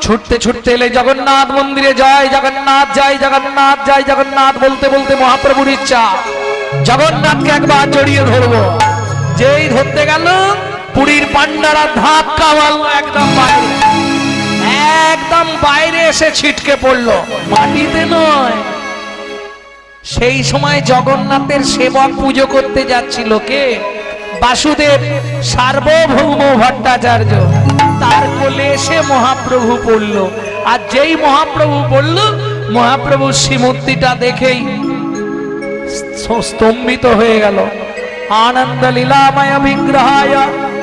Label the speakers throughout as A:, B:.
A: ছুটতে ছুটতে এলে জগন্নাথ মন্দিরে, জয় জগন্নাথ, জয় জগন্নাথ, জয় জগন্নাথ বলতে বলতে মহাপ্রভুর ইচ্ছা জগন্নাথকে একবার জড়িয়ে ধরবো। যেই ধরতে গেল পুরীর পান্ডারা ধাক্কা মারলো একদম বাইরে, একদম বাইরে এসে ছিটকে পড়লো, মাটিতে নয়। সেই সময় জগন্নাথের সেবক পুজো করতে যাচ্ছিল কে? বাসুদেব সার্বভৌম ভট্টাচার্য। তার কোলে এসে মহাপ্রভু পড়ল। আর যেই মহাপ্রভু পড়ল, মহাপ্রভুর শ্রীমূর্তিটা দেখেই স্তম্ভিত হয়ে গেল। আনন্দ লীলাময় বিগ্রহায়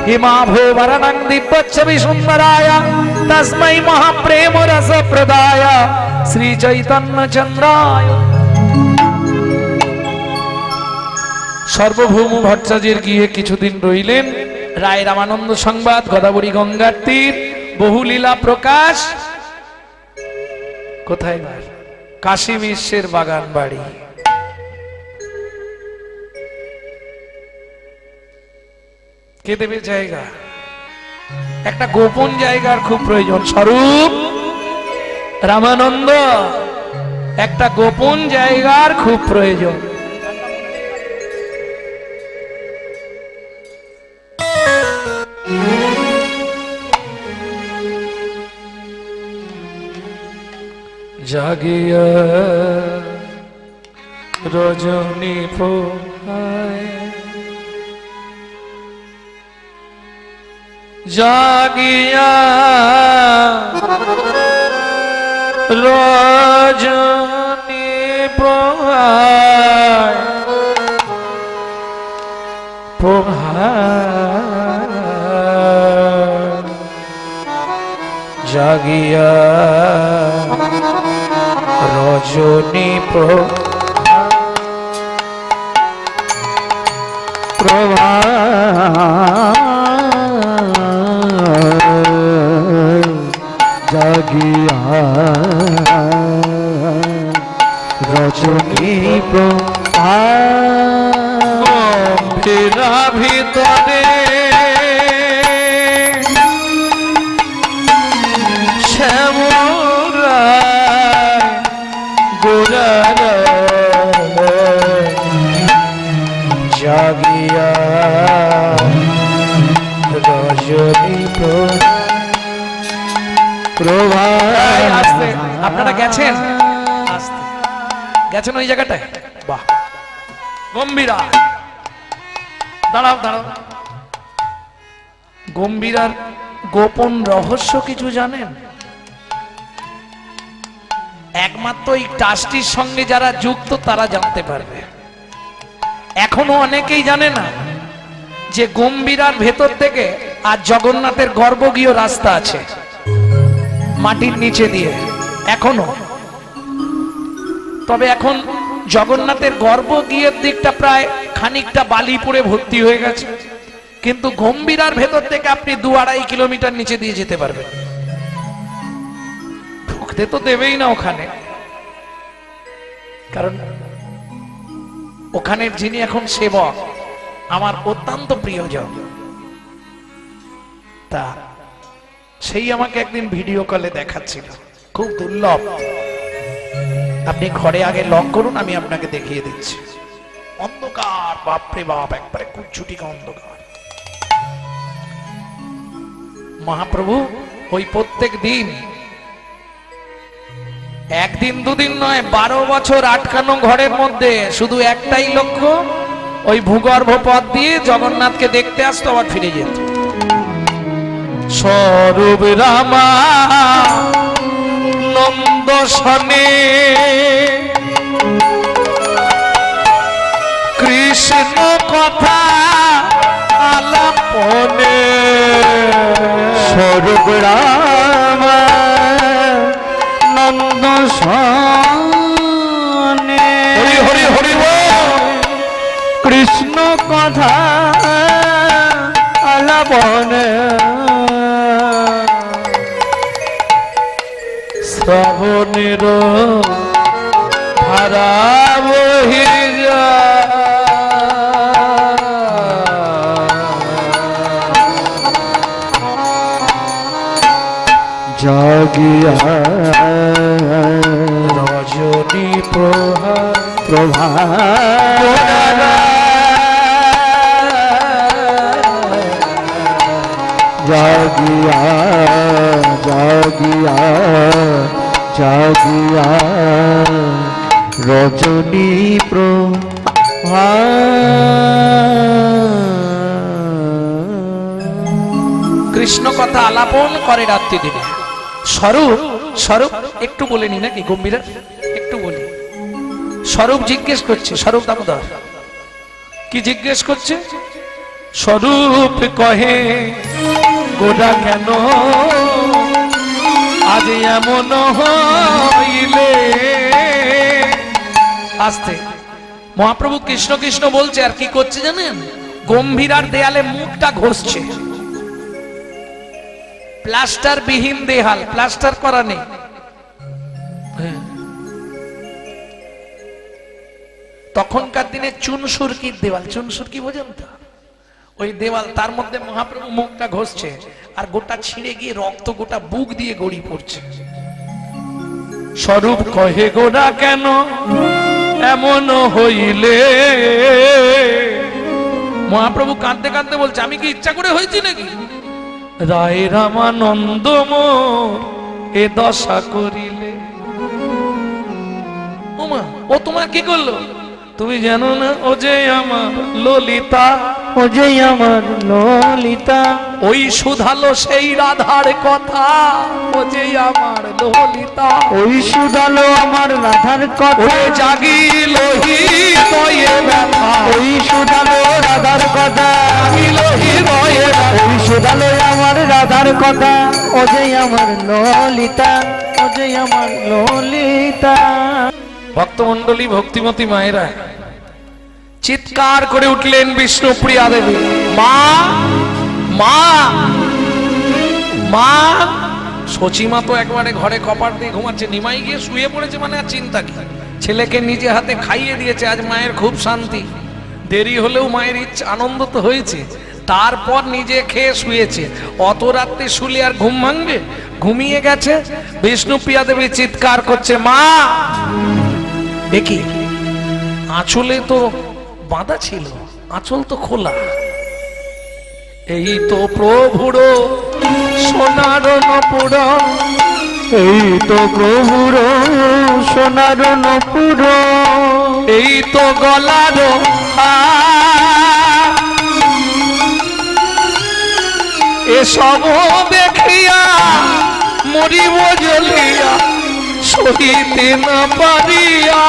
A: হিমাভো বরণং দিব্যচ্ছবি সুন্দরায় তস্मै মহাপ্রেম রস প্রদায় শ্রী চৈতন্য চন্দ্রায়। সার্বভৌম ভট্টাচার্যের গিয়ে কিছুদিন রইলেন। রায় রামানন্দ সংবাদ, গোদাবরী গঙ্গার তীর, বহু লীলা প্রকাশ। কোথায়? কাশী মিশ্রের বাগান বাড়ি। কে দেবে জায়গা? একটা গোপন জায়গার খুব প্রয়োজন। স্বরূপ রামানন্দ, একটা গোপন জায়গার খুব প্রয়োজন। জাগিয়া রজনী পোহায়, জাগিয়া রজনী পোহায়, পোহায় জাগিয়া রজনী প্রভা
B: জাগিয়া রজনী প্রভা
A: গম্ভীরা ভিতরে
B: জাগিয়া রজনী প্রভা।
A: আপনারা গেছেন? গেছেন ওই জায়গাটায়? বাহ, গম্ভীরা। দাঁড়াও দাঁড়াও, গম্ভীরার গোপন রহস্য কিছু জানেন? একমাত্র এই ট্রাস্টির সঙ্গে যারা যুক্ত তারা জানতে পারবে। এখনো অনেকেই জানে না যে গম্ভীরার ভেতর থেকে আর জগন্নাথের গর্ভগৃহ রাস্তা আছে মাটির নিচে দিয়ে এখনো। তবে এখন জগন্নাথের গর্ভগৃহের দিকটা প্রায় খানিকটা বালি পড়ে ভর্তি হয়ে গেছে, কিন্তু গম্ভীরার ভেতর থেকে আপনি 2-2.5 কিলোমিটার নিচে দিয়ে যেতে পারবেন। ঢুকতে তো দেবেই না ওখানে, কারণ ওখানের যিনি এখন সেবক আমার অত্যন্ত প্রিয়জন। তা সেই আমাকে একদিন ভিডিও কলে দেখাচ্ছিল, খুব দুর্লভ। আপনি ঘরে আগে লক করুন, আমি আপনাকে দেখিয়ে দিচ্ছি। অন্ধকার, বাপরে বাপ, একবারে কুচ্ছুটিকা অন্ধকার। মহাপ্রভু ওই প্রত্যেক দিন, একদিন দুদিন নয়, 12 বছর আটকানো ঘরের মধ্যে শুধু একটাই লক্ষ্য, ওই ভূগর্ভ পথ দিয়ে জগন্নাথকে দেখতে আসতো, আবার ফিরে যেত। স্বরূপ রামা নন্দ শনে কৃষ্ণ কথা আলাপনে,
B: স্বরূপ রামা নন্দ শনে
A: হরি হরি হরি
B: কৃষ্ণ কথা আলাপনে,
A: শ্রবণের ধারা বহি
B: যায় জাগিয়া
A: রজনী প্রহার
B: প্রভা জাগিয়া জাগিয়া জাগিয়া রজনী প্রভা
A: কৃষ্ণ কথা আলাপন করে রাত্রি দিনে। স্বরূপ স্বরূপ একটু বলে নি নাকি গম্ভীরা, একটু বলি। স্বরূপ জিজ্ঞেস করছে, স্বরূপ দামোদর কি জিজ্ঞেস করছে? স্বরূপ কহে গোরা কেন আজ এমন হইলে। আস্তে মহাপ্রভু কৃষ্ণ কৃষ্ণ বলছে আর কি করছে জানেন? গম্ভীরার দেয়ালে মুখটা ঘষছে। প্লাস্টার বিহীন দেয়াল, প্লাস্টার করা নেই। তখনকার দিনে চুনসুরকির দেওয়াল, চুনসুরকি বোঝেন তো? ওই দেওয়াল, তার মধ্যে মহাপ্রভু মুখটা ঘষছে আর গোটা ছিঁড়ে গিয়ে রক্ত গোটা বুক দিয়ে গড়ি পড়ছে। স্বরূপ কহে গোরা কেন এমন হইলে। মহাপ্রভু কাঁদতে কাঁদতে বলছে আমি কি ইচ্ছা করে হয়েছি নাকি? রায় রামানন্দ মোর এ দশা করিলে। ওমা, ও তোমার কি করলো? তুমি জানো না ও যে আমার ললিতা,
B: ও যে আমার ললিতা,
A: ওই শুধালো সেই রাধার কথা। ও যে আমার ললিতা,
B: ওই শুধালো আমার রাধার কথা।
A: ওরে জাগিল হৃদয়ে ব্যথা,
B: ওই শুধালো রাধার কথা,
A: জাগিল হৃদয়ে ব্যথা।
B: ওই শুধালো আমার রাধার কথা। ও যে আমার ললিতা, ও যে আমার ললিতা।
A: ভক্তমণ্ডলী, ভক্তিমতী মায়েরা চিৎকার করে উঠলেন বিষ্ণুপ্রিয়া দেবী, মা মা মা। সচিমা তো একবারে ঘরে কপাট দিয়ে ঘুমাচ্ছে, নিমাই গিয়ে শুয়ে পড়েছে, মানে আর চিন্তা কি। ছেলেকে নিজে হাতে খাইয়ে দিয়েছে, আজ মায়ের খুব শান্তি। দেরি হলেও মায়ের ইচ্ছা, আনন্দ তো হয়েছে। তারপর নিজে খেয়ে শুয়েছে। অত রাত্রে শুলে আর ঘুম ভাঙবে? ঘুমিয়ে গেছে। বিষ্ণুপ্রিয়া দেবী চিৎকার করছে, মা। দেখি আঁচলে তো বাঁধা ছিল, আঁচল তো খোলা। এই তো প্রভুর সোনার নপুর,
B: এই তো প্রভুর সোনার নপুর,
A: এই তো গলার হার। এসব দেখিয়া মরিব জ্বলিয়া সহিতে না পারিয়া।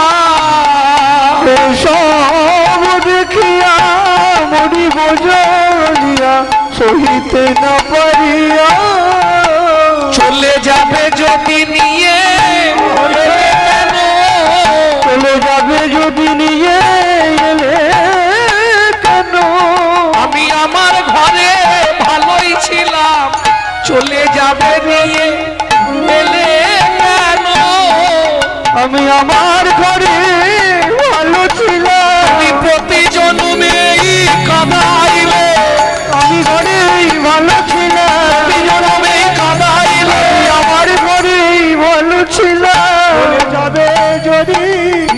B: সব দেখিয়া মরিব জ্বলিয়া সহিতে না পারিয়া।
A: চলে যাবে যদি নিয়ে,
B: চলে যাবে যদি নিয়ে এলে কেন?
A: আমি আমার ঘরে ভালোই ছিলাম, চলে যাবে নিয়ে এলে কেন?
B: আমি আমার ঘরে ভালো ছিলাম,
A: আমি প্রতি জন্মেই কাঁদাইলে,
B: আমি ঘরেই ভালো ছিলাম,
A: প্রতি জন্মেই কাঁদাইলে।
B: আমি আমার ঘরেই ভালো ছিলাম। চলে যাবে যদি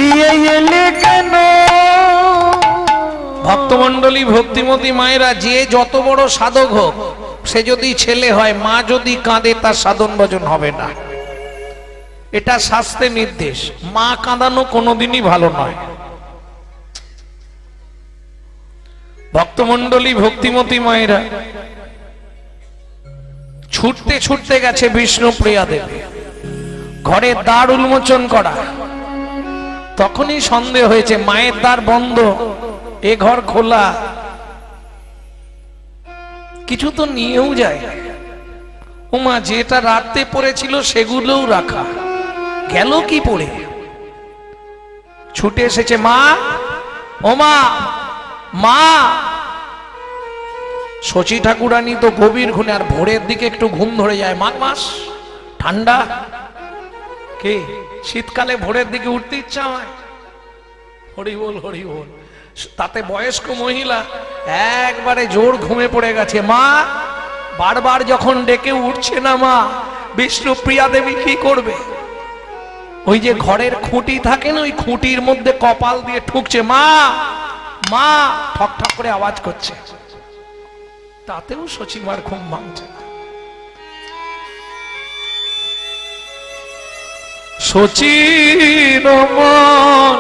B: নিয়ে এলে কেন?
A: ভক্তমণ্ডলী, ভক্তিমতী মায়েরা, যে যত বড় সাধক হোক, সে যদি ছেলে হয়, মা যদি কাঁদে তার সাধন ভজন হবে না। এটা শাস্ত্রে নির্দেশ। মা কাঁদানো কোনোদিনই ভালো নয়। ভক্তমণ্ডলী, ভক্তিমতী মায়েরা ছুটতে ছুটতে গেছে বিষ্ণুপ্রিয়া দেবী। ঘরের দ্বার উন্মোচন করা, তখনই সন্দেহ হয়েছে মায়ের দ্বার বন্ধ, এ ঘর খোলা, কিছু তো নিয়েও যায়। ওমা, যেটা রাতে পড়েছিল সেগুলোও রাখা, গেল কি পড়ে? ছুটে এসেছে, মা, ও মা, মা। শচী ঠাকুরানী তো গভীর ঘুমে, আর ভোরের দিকে একটু ঘুম ধরে যায়। মাঘ মাস, ঠান্ডা, কে শীতকালে ভোরের দিকে উঠতে ইচ্ছা হয়। হরি বল, হরি বল। তাতে বয়স্ক মহিলা একবারে জোর ঘুমে পড়ে গেছে। মা, বারবার যখন ডেকে উঠছে না মা, বিষ্ণুপ্রিয়া দেবী কি করবে? ওই যে ঘরের খুঁটি থাকে না, ওই খুঁটির মধ্যে কপাল দিয়ে ঠুকছে, মা মা ঠক ঠক করে আওয়াজ করছে। তাতেও সচিমার ঘুম ভাঙছে না। সচির মন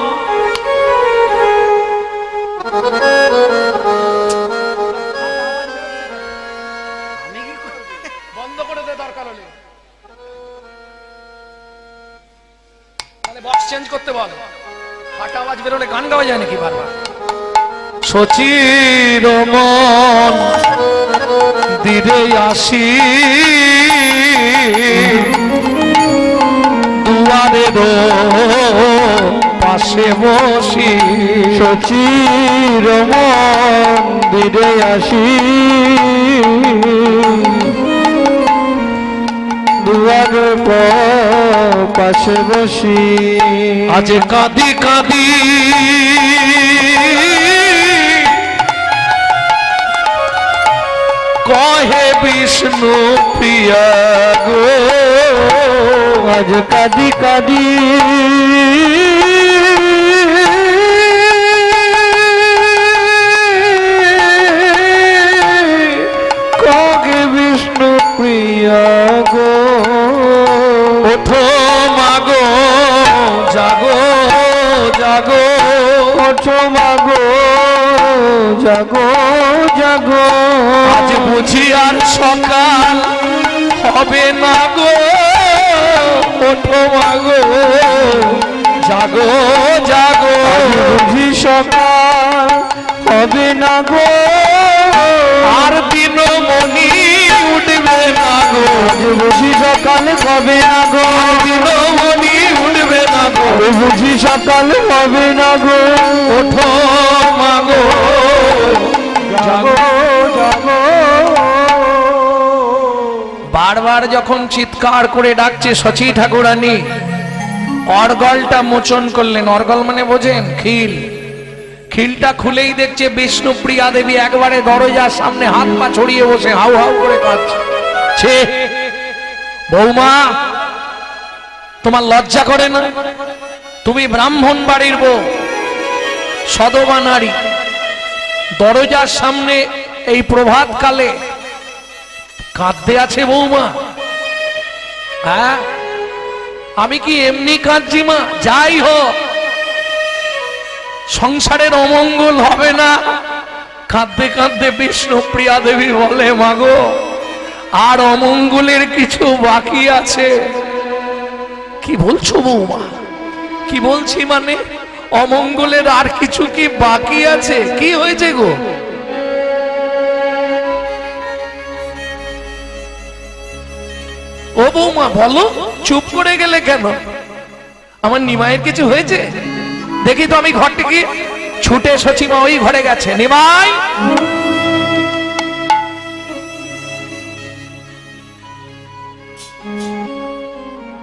A: বন্ধ করে দে, দরকার হলে তাহলে বক্স চেঞ্জ করতে বল। ফাটা আওয়াজ বেরোলে গান গাওয়া যায় নাকি বারবার? সচির মন দিরে আসি দুয়ারের পাশে বসি,
B: সচির মন্দিরে আসি দুয়ার পাশে বসি,
A: আজ কাঁদি কাঁদি কহে বিষ্ণু প্রিয়া গো,
B: আজ কাঁদি কাঁদি কহে বিষ্ণু প্রিয়া গো,
A: ওঠো মাগো জাগো জাগো,
B: ওঠো মাগো জাগো জাগো,
A: আজ বুঝি আর সকাল হবে না গো, ওঠো মাগো জাগো জাগো,
B: বুঝি সকাল হবে না গো,
A: আর দিনমণি উঠবে না গো,
B: বুঝি সকাল হবে না গো,
A: দিনমণি উঠবে না গো,
B: বুঝি সকাল হবে না গো,
A: ওঠো মাগো
B: জাগো জাগো।
A: বারবার যখন চিৎকার করে ডাকছে সচি ঠাকুরানী, অর্গলটা মোচন করলেন। অর্গল মানে বোঝেন? খিল। খিলটা খুলেই দেখছে বিষ্ণুপ্রিয়া দেবী একবারে দরজার সামনে হাত পা ছড়িয়ে বসে হাউ হাউ করে কাঁদছে। বৌমা, তোমার লজ্জা করে না? তুমি ব্রাহ্মণ বাড়ির বউ, সদবা নারী, দরজার সামনে এই প্রভাত কালে কাঁদতে আছে বৌমা? হ্যাঁ, আমি কি এমনি কাঁদছি মা? যাই হোক, সংসারের অমঙ্গল হবে না। কাঁদতে কাঁদতে বিষ্ণুপ্রিয়া দেবী বলে, মাগো আর অমঙ্গলের কিছু বাকি আছে। কি বলছো বৌমা? কি বলছি মানে, অমঙ্গলের আর কিছু কি বাকি আছে? কি হয়েছে গো? ও বৌমা বলো, চুপ করে গেলে কেন? আমার নিমাইয়ের কিছু হয়েছে? দেখি তো আমি ঘরটি কি। ছুটে সচিমা ওই ঘরে গেছে। নিমাই,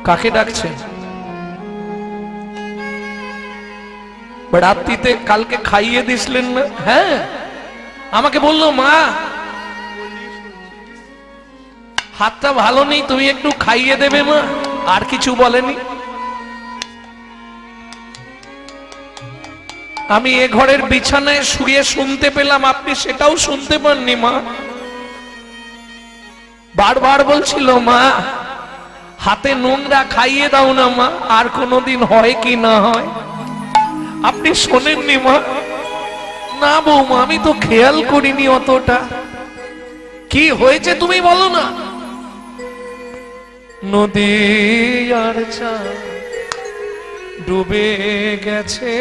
A: কাকে ডাকছে? রাত্রিতে কালকে খাইয়ে দিছিলেন না? হ্যাঁ, আমাকে বললো মা হাতটা ভালো নেই, তুমি একটু খাইয়ে দেবে মা। আর কিছু বলেনি। আমি এ ঘরের বিছানায় শুয়ে শুনতে পেলাম, আপনি সেটাও শুনতে পাননি মা। বারবার বলছিল মা হাতে নোংরা, খাইয়ে দাও না মা, আর কোনোদিন হয় কি না হয়। আপনি শোনেননি মা? না বৌমা, আমি তো খেয়াল করিনি অতটা। কি হয়েছে তুমি বলো না। নদী আর চাঁদ ডুবে গেছে,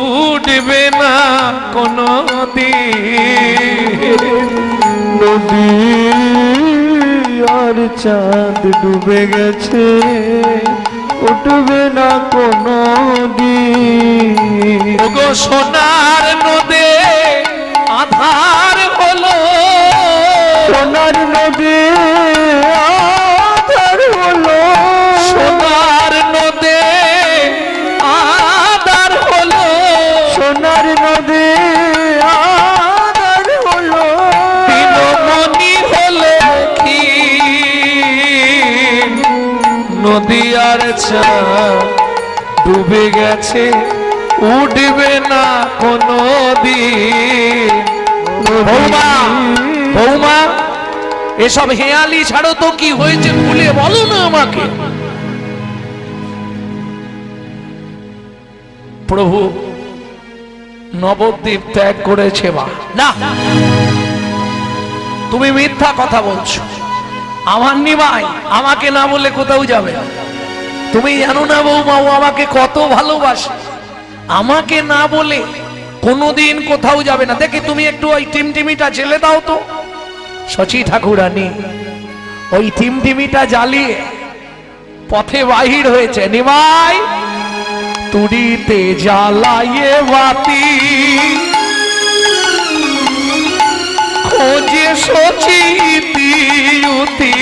A: উঠবে না কোনো দিন।
B: নদী আর চাঁদ ডুবে গেছে, উঠবে না কোনো দিন।
A: ওগো সোনার নদে আধার হলো,
B: সোনার নদী আধার হলো,
A: সোনার নদে আধার হলো,
B: সোনার নদী আধার হলো,
A: দিনমণি হলো কি নদী আর ডুবে গেছে, উঠবে না কোনো দিন। বৌমা, বৌমা, এসব হেয়ালি ছাড়ো তো, কি হয়েছে খুলে বলো না আমাকে। প্রভু নবদ্বীপ ত্যাগ করেছে। বা না, তুমি মিথ্যা কথা বলছো। আমার নিমাই আমাকে না বলে কোথাও যাবে না। তুমি জানো না বৌমা, ও আমাকে কত ভালোবাসে। আমাকে না বলে কোনোদিন কোথাও যাবে না। দেখে তুমি একটু ওই টিমটিমিটা জ্বেলে দাও তো। শচী ঠাকুরানী ওই টিমটিমিটা জ্বালিয়ে পথে বাহির হয়েছে। নিমাই তুড়িতে জ্বালাইয়ে বাতি, খোঁজে সচিতি উতি।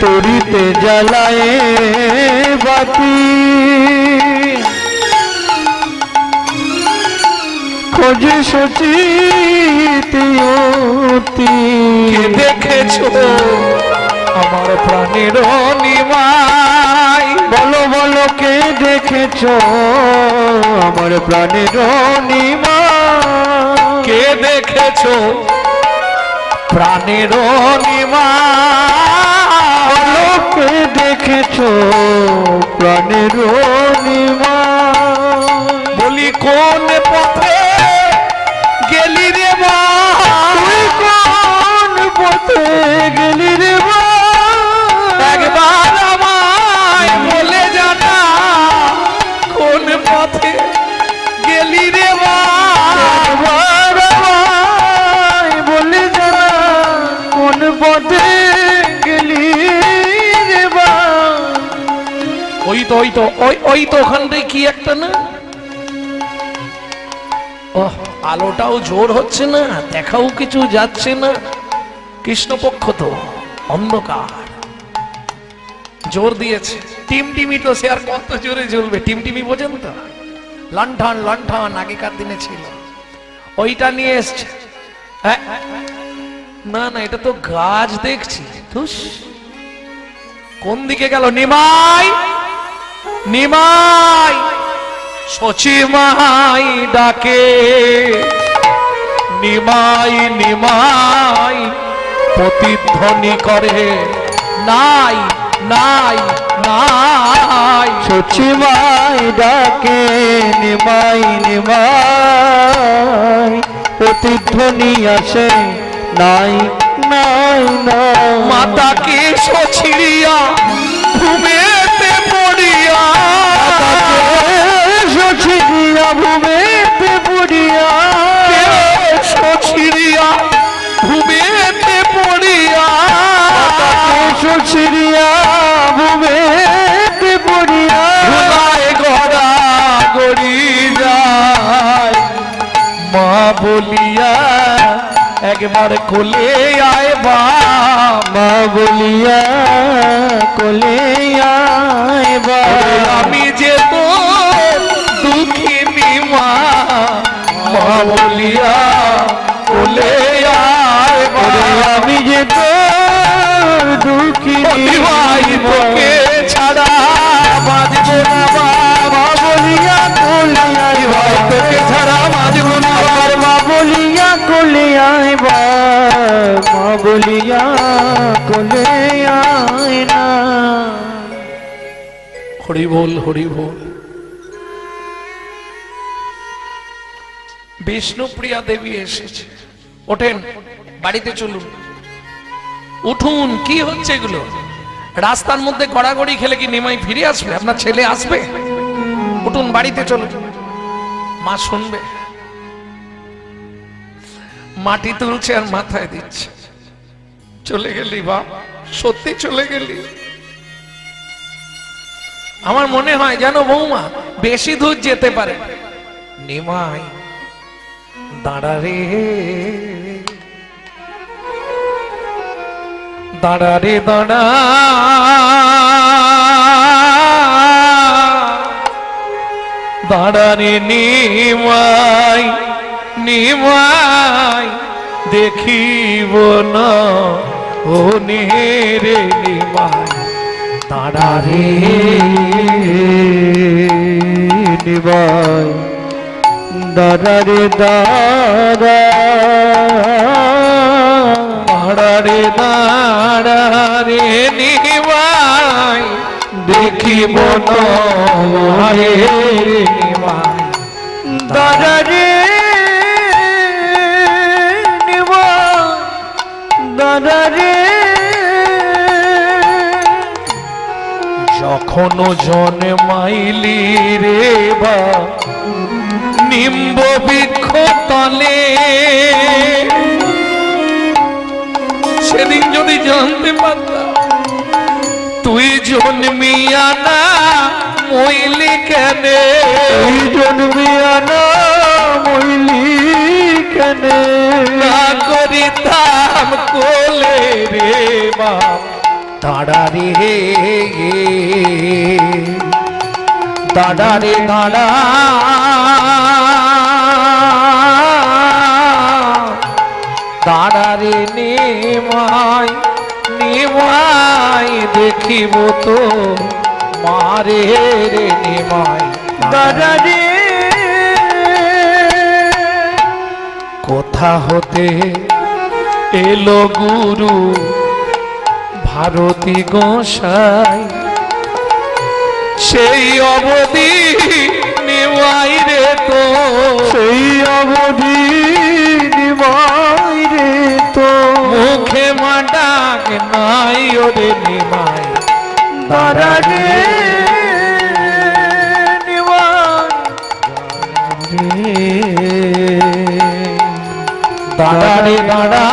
B: তুড়িতে জ্বালায় বাতি, খোঁজে সচিতি উতি।
A: কে দেখেছো আমার প্রাণের নিমাই?
B: বলো বলো কে দেখেছো আমার প্রাণের নিমাই?
A: কে দেখেছো প্রাণের নিমাই?
B: বলো কে দেখেছো প্রাণের নিমাই?
A: বলি কোন পথে গেলি রে মা?
B: তুই কোন পথে গেলি রে মা?
A: একবার আমায় বলে জানা, কোন পথে গেলি রে মা?
B: একবার আমায় বলে জানা, কোন পথে গেলি রে মা?
A: ওই তো ওই তো ওই তো ওখানটায় কি একটা না, ওহ, আলোটাও জোর হচ্ছে না, দেখাও কিছু যাচ্ছে না। কৃষ্ণপক্ষ তো অন্ধকার, জোর দিয়েছে। টিমটিমি তো সে আর কত জোরে জ্বলবে। টিমটিমি বোঝেন তো, লণ্ঠন লণ্ঠন আগেকার দিনে ছিল, ওইটা নিয়ে এসছে। হ্যাঁ, না না, এটা তো গাছ দেখছি। ধুস, কোন দিকে গেল? নিমাই, নিমাই, সচিমাই ডাকে। নিমাই নিমাই প্রতিধ্বনি করে, নাই নাই নাই।
B: সচিমাই ডাকে, নিমাই নিমাই প্রতিধ্বনি আসে, নাই নাই নাই।
A: মাতাকে সছিড়িয়া ঘুমেতে পড়িয়া,
B: সছিড়িয়া ঘুমেতে পড়িয়া,
A: সছিড়িয়া ঘুমেতে পড়িয়া,
B: সছিড়িয়া ঘুমেতে পড়িয়া।
A: ঘুমায় গড়া গড়ি যায় মা বলিয়া, একবার কোলে আয় বা।
B: মা বলিয়া কোলে আয় বা।
A: আমি যে তো দুঃখিনী মা, মা বলিয়া কোলে আয় বা।
B: আমি যে তোর দুঃখিনী
A: ভাই তোকে ছাড়া বাঁচবো না বাবা বলিয়া কোলে আয় ভাই, তোকে ছাড়া বাঁচবো না
B: আমার মা বলিয়া কোলে আয় বা। মা বলিয়া কোলে আয় না।
A: হরি বল, হরি বল। বিষ্ণুপ্রিয়া দেবী এসেছে। ওঠেন, বাড়িতে চলুন, উঠুন। কি হচ্ছে এগুলো? রাস্তার মধ্যে গড়াগড়ি খেলে কি নিমাই ফিরে আসবে? আপনার ছেলে আসবে? উঠুন, বাড়িতে চলুন, মা শুনবে। মাটি তুলছে আর মাথায় দিচ্ছে। চলে গেলি বাপ, সত্যি চলে গেলি। আমার মনে হয় যেন বৌমা বেশি দূর যেতে পারে। নিমাই দাঁড়া রে, দাঁড়া রে দাঁড়া, দাঁড়া রে নিমাই, নিমাই দেখিব না ও রে নিমাই। দাঁড়া রে
B: নিবাই দাদা রে দাদা
A: দাঁড়া রে দাঁড়া রে নিমাই দেখিব তোমারে নিমাই
B: দাদা রে নিবাই দাদা রে
A: যখন জন্মাইলি রে বা নিম্ব বৃক্ষ তলে সেদিন যদি জানতে পারতাম তুই জন্মিয়া না মইলি কেনে
B: তুই জন্মিয়া না মইলি কেনে
A: না করিতাম কোলে রে বাপ দাঁড়া রে দাঁড়া রে দাঁড়া দাঁড়া রে নিমাই নিমাই দেখিব তো মারে রে নিমাই
B: দাদা রে
A: কোথা হতে এলো গুরু ভারতী গোসাই সেই অবধি নিমাই রে তো
B: সেই অবধি নিমাই রে তো
A: মুখে মা ডাক নাই ওরে নিমাই
B: দাদা রে নিমাই
A: দাঁড়া রে দাঁড়া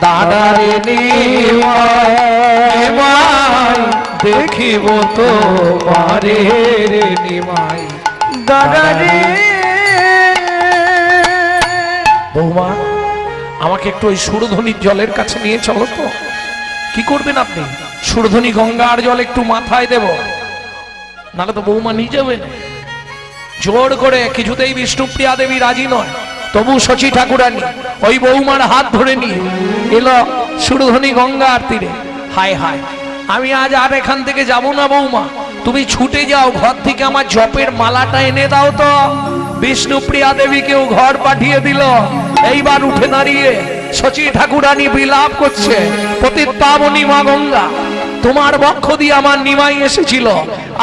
A: দাঁড়া রে নিমাই দেখিব তো মারে রে নিমাই
B: দাদা রে
A: বৌমা আমাকে একটু ওই সুরধ্বনির জলের কাছে নিয়ে চলো তো কি করবেন আপনি সুরধ্বনি গঙ্গার জল একটু মাথায় দেব নাহলে তো বৌমা নিয়ে যাবেন জোর করে কিছুতেই বিষ্ণুপ্রিয়া দেবী রাজি নয় তবু শচী ঠাকুরানী ওই বৌমার হাত ধরে নিয়ে এলো সুরধ্বনি গঙ্গার তীরে হায় হায় আমি আজ আর এখান থেকে যাব না বৌমা তুমি ছুটে যাও ঘর থেকে আমার জপের মালাটা এনে দাও তো বিষ্ণুপ্রিয়া দেবীকেও ঘর পাঠিয়ে দিল এইবার উঠে দাঁড়িয়ে শচী ঠাকুরানী বিলাপ করছে পতিত পাবনী মা গঙ্গা তোমার বক্ষ দিয়ে আমার নিমাই এসেছিল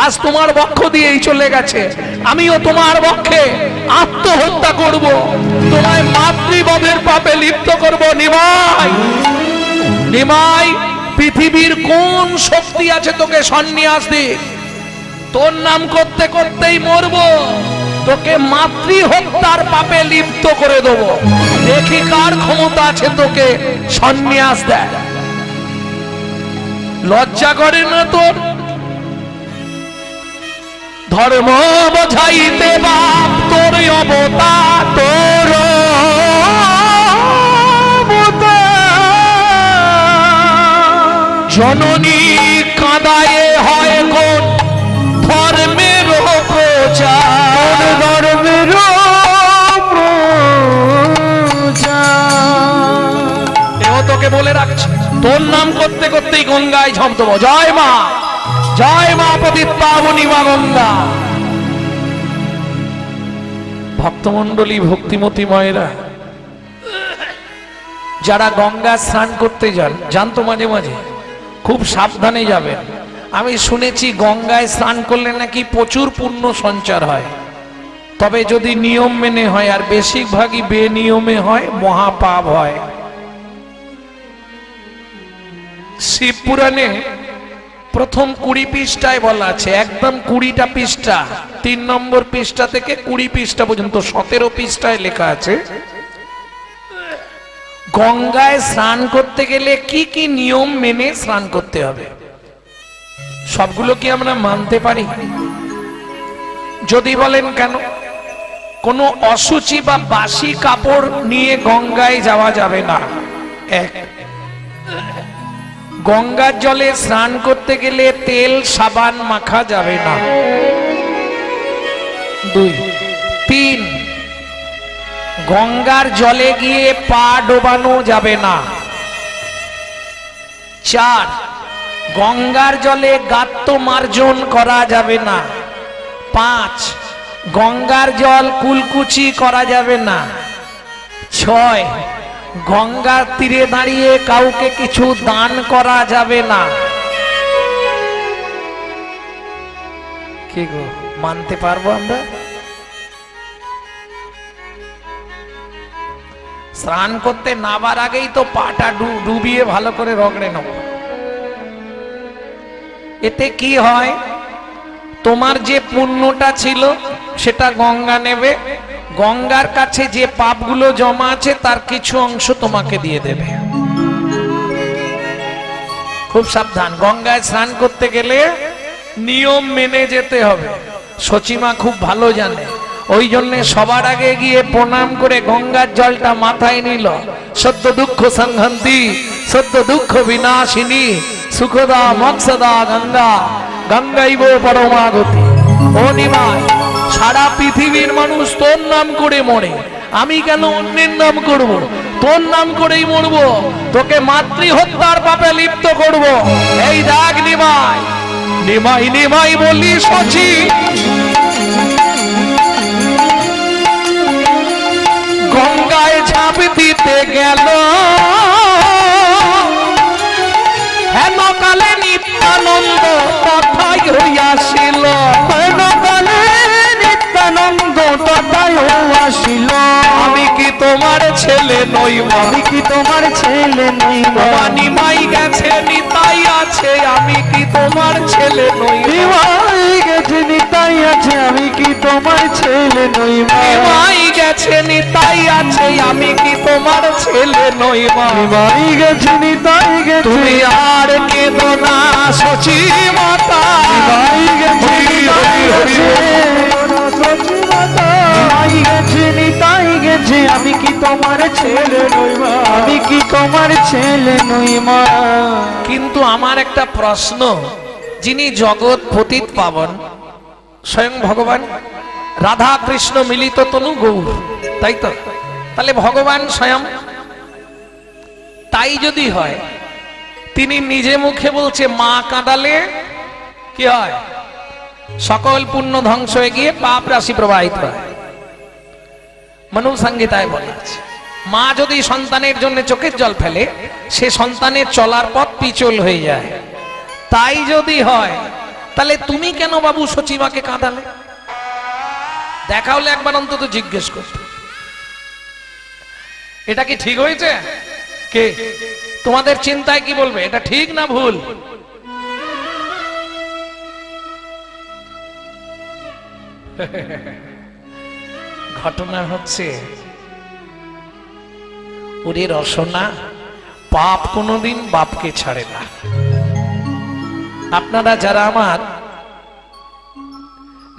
A: আজ তোমার বক্ষ দিয়েই চলে গেছে আমিও তোমার বক্ষে আত্মহত্যা করব তোমায় মাতৃবধের পাপে লিপ্ত করব নিমাই নিমাই পৃথিবীর কোন শক্তি আছে তোকে সন্ন্যাস দি তোর নাম করতে করতেই মরবো তোকে মাতৃ হত্যার পাপে লিপ্ত করে দেবো দেখি কার ক্ষমতা আছে তোকে সন্ন্যাস দেয় লজ্জা করে না তোর ধর্ম বোঝাইতে বাপ তোর অবতার তোর জননী কাঁদায়ে হয় কোন ধর্মের প্রচার
B: ধর্মের
A: এও তোকে বলে রাখছি তোর নাম করতে করতেই গঙ্গায় ঝাঁপ দেবো জয় মা পতিত পাবনী মা গঙ্গা ভক্তমণ্ডলী ভক্তিমতী মায়েরা যারা গঙ্গা স্নান করতে যান জানতো মাঝে মাঝে খুব সাবধানে যাবেন আমি শুনেছি গঙ্গায় স্নান করলে নাকি প্রচুর পুণ্য সঞ্চার হয় তবে যদি নিয়ম মেনে হয় আর বেশিরভাগই বেনিয়মে হয় মহাপাপ হয় শিব পুরাণে প্রথম 20 পৃষ্ঠায় বলা আছে একদম 20টা পৃষ্ঠা 3 নম্বর পৃষ্ঠা থেকে 20 পৃষ্ঠা পর্যন্ত 17 পৃষ্ঠায় লেখা আছে গঙ্গায় স্নান করতে গেলে কি কি নিয়ম মেনে স্নান করতে হবে সবগুলো কি আমরা মানতে পারি যদি বলেন কেন কোনো অসুচি বা বাসি কাপড় নিয়ে গঙ্গায় যাওয়া যাবে না এক গঙ্গার জলে স্নান করতে গেলে তেল সাবান মাখা যাবে না 2 3 গঙ্গার জলে গিয়ে পা ডোবানো যাবে না 4, গঙ্গার জলে গাত্ত মার্জন করা যাবে না। 5, গঙ্গার জল কুলকুচি করা যাবে না। 6, গঙ্গার তীরে দাঁড়িয়ে কাউকে কিছু দান করা যাবে না। কি গো, মানতে পারবো আমরা? স্নান করতে নাবার আগেই তো পাটা ডুবিয়ে ভালো করে রগড়ে নেব। এতে কি হয়, তোমার যে পুণ্যটা ছিল সেটা গঙ্গা নেবে, গঙ্গার কাছে যে পাপগুলো জমা আছে তার কিছু অংশ তোমাকে দিয়ে দেবে। খুব সাবধান, গঙ্গায় স্নান করতে গেলে নিয়ম মেনে যেতে হবে। সচিমা খুব ভালো জানে, ওই জন্য সবার আগে গিয়ে প্রণাম করে গঙ্গার জলটা মাথায় নিল। সদ্য দুঃখ সংহন্তি, সদ্য দুঃখ বিনাশিনী, সুখদা মোক্ষদা গঙ্গা, গঙ্গাইব পরমাগতি। ও নিমাই, সারা পৃথিবীর মানুষ তোর নাম করে মরে, আমি কেন অন্যের নাম করব? তোর নাম করেই মরব, তোকে মাতৃ হত্যার পাপে লিপ্ত করব। এই রাগ নিমাই, নিমাই নিমাই বলি সচি, গঙ্গায় ঝাঁপ দিতে গেল, হেন কালে নিত্যানন্দ তথায় হইয়াছিল,
B: হেন কালে নিত্যানন্দ তথায় হইয়াছিল।
A: আমি কি তোমার ছেলে নই মা?
B: আমি কি তোমার ছেলে নই মা?
A: নিমাই গেছে নিতাই আছে, আমি কি তোমার ছেলে নই?
B: নিমাই গেছে নিতাই আছে, আমি কি তোমার ছেলে নই মা?
A: নিমাই গেছে নিতাই আছে, আমি কি তোমার ছেলে নই মা?
B: নিমাই গেছে নিতাই গেছে,
A: তুমি আর কেঁদো না সচি মাতা।
B: নিমাই গেছে নিতাই গেছে, নিমাই গেছে নিতাই গেছে, আমি কি তোমার ছেলে নই মা? আমি কি তোমার ছেলে নই মা?
A: কিন্তু আমার একটা প্রশ্ন, যিনি জগৎ পতিত পাবন স্বয়ং ভগবান, রাধা কৃষ্ণ মিলিত তনু গৌর, তাই তো? তাহলে ভগবান স্বয়ং, তাই যদি হয়, তিনি নিজে মুখে বলছে মা কাঁদালে কি হয়? সকল পুণ্য ধ্বংস হয়ে গিয়ে পাপ রাশি প্রবাহিত হয়। মনু সংহিতায় বলা আছে, মা যদি সন্তানের জন্য চোখের জল ফেলে, সে সন্তানের চলার পথ পিছল হয়ে যায়। তাই যদি হয়, তাহলে তুমি কেন বাবু সচিমাকে কাঁদালে? দেখা হলে একবার অন্তত জিজ্ঞেস করতে, এটা কি ঠিক হয়েছে? কে তোমাদের চিন্তায় কি বলবে, এটা ঠিক না ভুল? ঘটনা হচ্ছে, ওরে রসনা, পাপ কোনোদিন বাপকে ছাড়ে না। আপনারা যারা আমার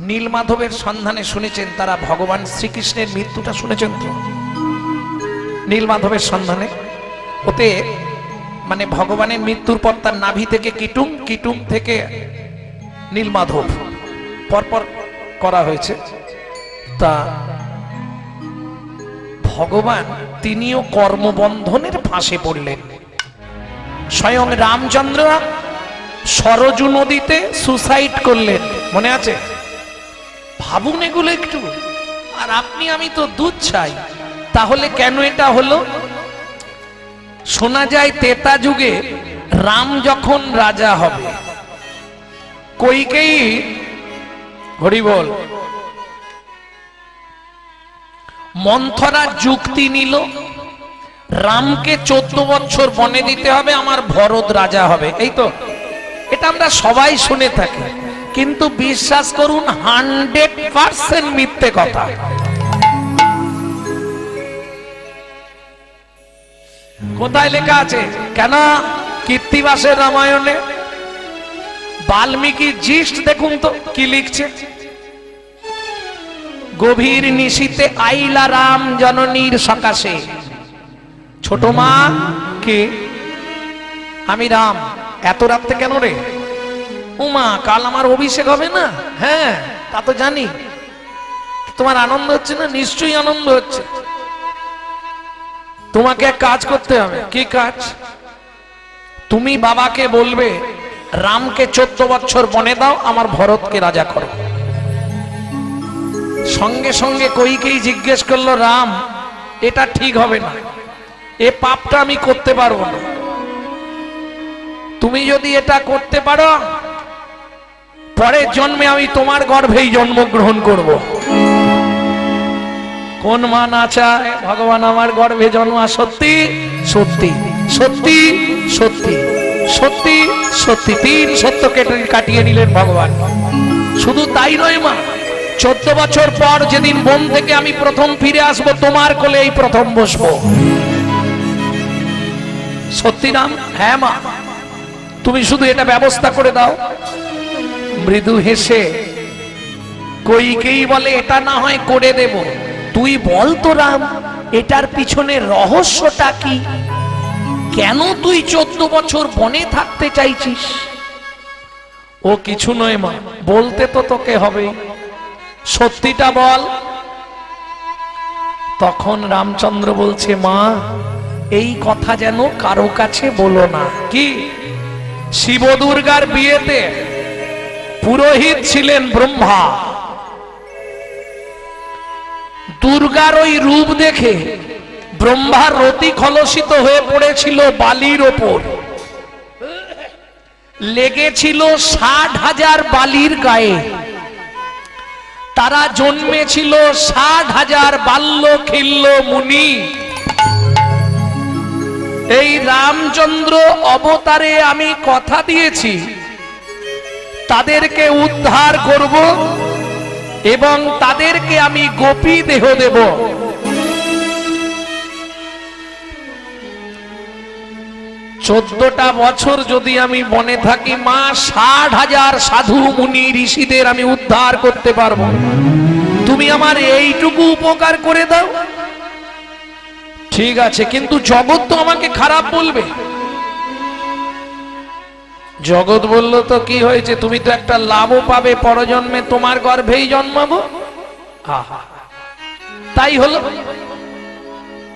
A: নীলমাধবের সন্ধানে শুনেছেন, তারা ভগবান শ্রীকৃষ্ণের মৃত্যুটা শুনেছেন তো? নীলমাধবের সন্ধানে, ওতে মানে ভগবানের মৃত্যুর পর তার নাভি থেকে কিটুম, কিটুম থেকে নীলমাধব পরপর করা হয়েছে। তা ভগবান তিনিও কর্মবন্ধনের ফাঁসে পড়লেন। স্বয়ং রামচন্দ্র সরজু নদীতে সুসাইড করলেন, মনে আছে? ভাবুন এগুলো একটু। আর আপনি আমি তো দুধ চাই, তাহলে কেন এটা হলো? শোনা যায় ত্রেতা যুগে রাম যখন রাজা হবে, কইকেয়ী, হরি বল, মন্থরা যুক্তি নিল, রামকে 14 বছর বনে দিতে হবে, আমার ভরত রাজা হবে। এই তো, এটা আমরা সবাই শুনে থাকি, কিন্তু বিশ্বাস করুন 100% মিথ্যে কথা। কোথায় লেখা আছে? কেন কীর্তিবাসের রামায়ণে বাল্মীকি জিস্ট দেখুন তো কি লিখছে। গভীর নিশীতে আইলা রাম জননীর সকাশে। ছোট মা কে? আমি রাম। এত রাত্রে কেন রে? উমা, কাল আমার অভিষেক হবে না? হ্যাঁ, তা তো জানি। তোমার আনন্দ হচ্ছে না? নিশ্চয়ই আনন্দ হচ্ছে। তোমাকে এক কাজ করতে হবে। কি কাজ? তুমি বাবাকে বলবে রামকে 14 বছর বনে দাও, আমার ভরতকে রাজা করো। সঙ্গে সঙ্গে কইকেই জিজ্ঞেস করলো, রাম এটা ঠিক হবে না, এ পাপটা আমি করতে পারবো না। তুমি যদি এটা করতে পারো, পরের জন্মে আমি তোমার গর্ভেই জন্মগ্রহণ করব। কোন মা না চায় ভগবান আমার গর্ভে জন্ম? সত্যি সত্যি সত্যি সত্যি সত্যি সত্যি, 3 সত্য কাটিয়ে নিলেন ভগবান। শুধু তাই নয় মা, 14 বছর পর যেদিন বন থেকে আমি প্রথম ফিরে আসব, তোমার কোলে এই প্রথম বসবো। সত্যি নাম? হ্যাঁ মা, তুমি শুধু এটা ব্যবস্থা করে দাও। মৃদু হেসে কইকেই বলে, এটা না হয় করে দেব, তুই বল তো রাম, এটার পিছনে রহস্যটা কি? কেন তুই 14 বছর বনে থাকতে চাইছিস? ও কিছু নয় মা, বলতে তো তোকে হবে, সত্যিটা বল। তখন রামচন্দ্র বলছে, মা এই কথা যেন কারো কাছে বলো না। কি? শিব দুর্গার বিয়েতে পুরোহিত ছিলেন ব্রহ্মা। দুর্গার ওই রূপ দেখে ব্রহ্মার রতি খলসিত হয়ে পড়েছিল বালির ওপর। লেগেছিল 60,000 বালির গায়ে। তারা জন্মেছিল 60,000 বাল্য খিল্য মুনি। এই রামচন্দ্র অবতারে আমি কথা দিয়েছি, তাদেরকে উদ্ধার করব এবং তাদেরকে আমি গোপী দেহ দেব। 14টা বছর যদি আমি বনে থাকি মা, 60,000 সাধু মুনি ঋষিদের আমি উদ্ধার করতে পারবো। তুমি আমার এইটুকু উপকার করে দাও। ঠিক আছে, কিন্তু জগৎ তো আমাকে খারাপ বলবে। জগৎ বলল তো কি হয়েছে, তুমি তো একটা লাভও পাবে, পরজন্মে তোমার গর্ভেই জন্মাবো। তাই হলো,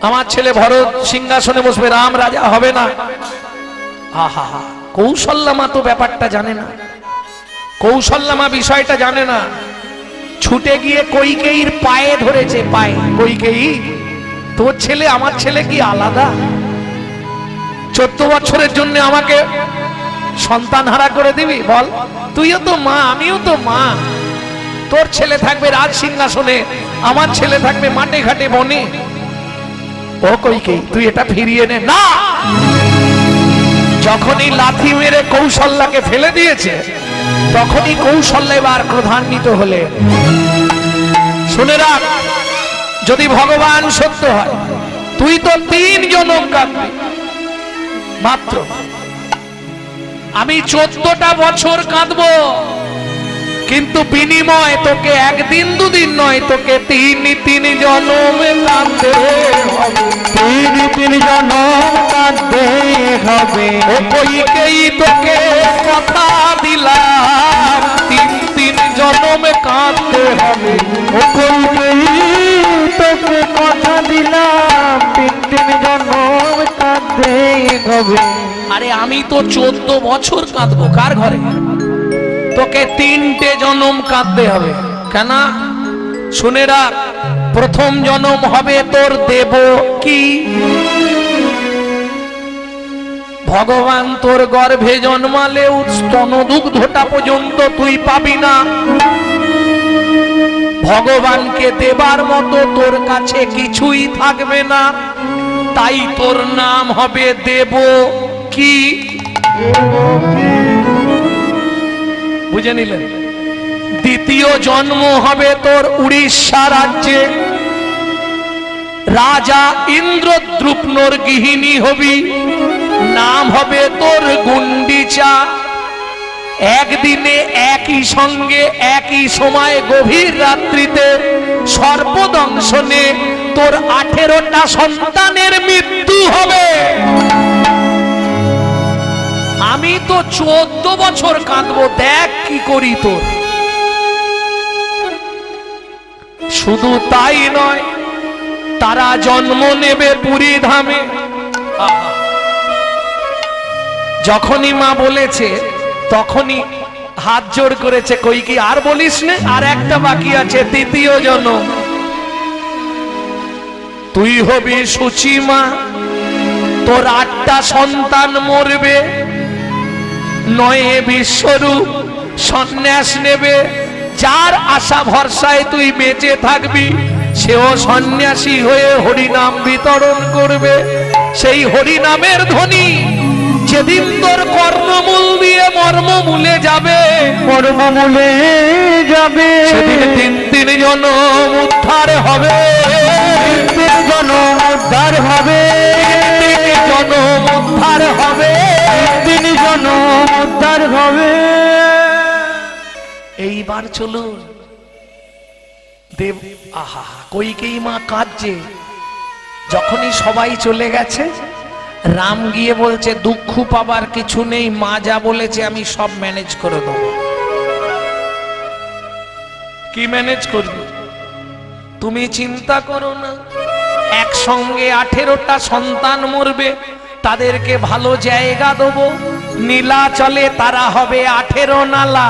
A: আমার ছেলে ভরত সিংহাসনে বসবে, রাম রাজা হবে না। কৌশল্যা মা তো ব্যাপারটা জানে না, কৌশল্যা মা বিষয়টা জানে না। ছুটে গিয়ে কইকেয়ীর পায়ে ধরেছে, পায়ে। কইকেয়ী, তোর ছেলে আমার ছেলে কি আলাদা? 14 বছরের জন্য আমাকে সন্তান হারা করে দিবি? বল, তুইও তো মা, আমিও তো মা। তোর ছেলে থাকবে রাজ সিংহাসনে, আমার ছেলে থাকবে মাঠে ঘাটে বনে। ও কইকেয়ী, তুই এটা ফিরিয়ে নে না। যখনই লাথি মেরে কৌশল্যাকে ফেলে দিয়েছে, তখনই কৌশল্যা এবার ক্রোধান্বিত হলে। শুনে রাখ, যদি ভগবান সত্য হয়, তুই তো 3 জনম কাঁদবি মাত্র। আমি 14টা বছর কাঁদবো, কিন্তু বিনিময় তোকে 1 দিন 2 দিন নয়, তোকে 3 জনম কাঁদতে হবে।
B: 3 জনম কাঁদতে হবে।
A: ও কইকেই তোকে কথা দিলাম, 3 জনম কাঁদতে হবে।
B: ও কইকেই তোকে কথা দিলাম, 3 জনম কাঁদতে হবে।
A: আরে আমি তো 14 বছর কাঁদবো, কার ঘরে? তোকে 3টে জনম কাঁদতে হবে। কেন? শুনে রাখ, প্রথম জনম হবে তোর দেব কি। ভগবান তোর গর্ভে জন্মালেও স্তন দুগ্ধটা পর্যন্ত তুই পাবি না। ভগবানকে দেবার মতো তোর কাছে কিছুই থাকবে না, তাই তোর নাম হবে দেব কি। বুঝে নিলেন? দ্বিতীয় জন্ম হবে তোর উড়িষ্যা রাজ্যে, রাজা ইন্দ্রদ্রুপ্নর গৃহিণী হবি, নাম হবে তোর গুন্ডিচা। একদিনে একই সঙ্গে একই সময় গভীর রাত্রিতে সর্পদংশনে তোর 18টা সন্তানের মৃত্যু হবে। আমি তো 14 বছর কাঁদবো, দেখ কি করি তোর। শুধু তাই নয়, তারা জন্ম নেবে পুরী ধামে। যখনই মা বলেছে তখনই হাত জোড় করেছে, কই কি আর বলিস না, আর একটা বাকি আছে, তৃতীয় জন্ম। তুই হবি সুচি মা, তোর 8টা সন্তান মরবে, নয়ে বিশ্বরূপ সন্ন্যাস নেবে, যার আশা ভরসায় তুই বেঁচে থাকবি সেও সন্ন্যাসী হয়ে হরিনাম বিতরণ করবে। সেই হরিনামের ধ্বনি যেদিন তোর কর্ণমূল দিয়ে মর্মমূলে যাবে,
B: মর্মমূলে যাবে,
A: সেদিন 3 জনম উদ্ধার হবে,
B: 3 জনম উদ্ধার হবে,
A: 3 জনম উদ্ধার হবে,
B: 3 জনম উদ্ধার হবে।
A: এইবার চলুন দেব। আহা, কইকেয়ী মা কাঁদছে। যখনই সবাই চলে গেছে, রাম গিয়ে বলছে দুঃখ পাবার কিছু নেই, মা যা বলেছে আমি সব ম্যানেজ করে দেবো। কি ম্যানেজ করবি? তুমি চিন্তা করো না, একসঙ্গে 18টা সন্তান মরবে, তাদেরকে ভালো জায়গা দেবো, নীলাচলে তারা হবে 18 নালা।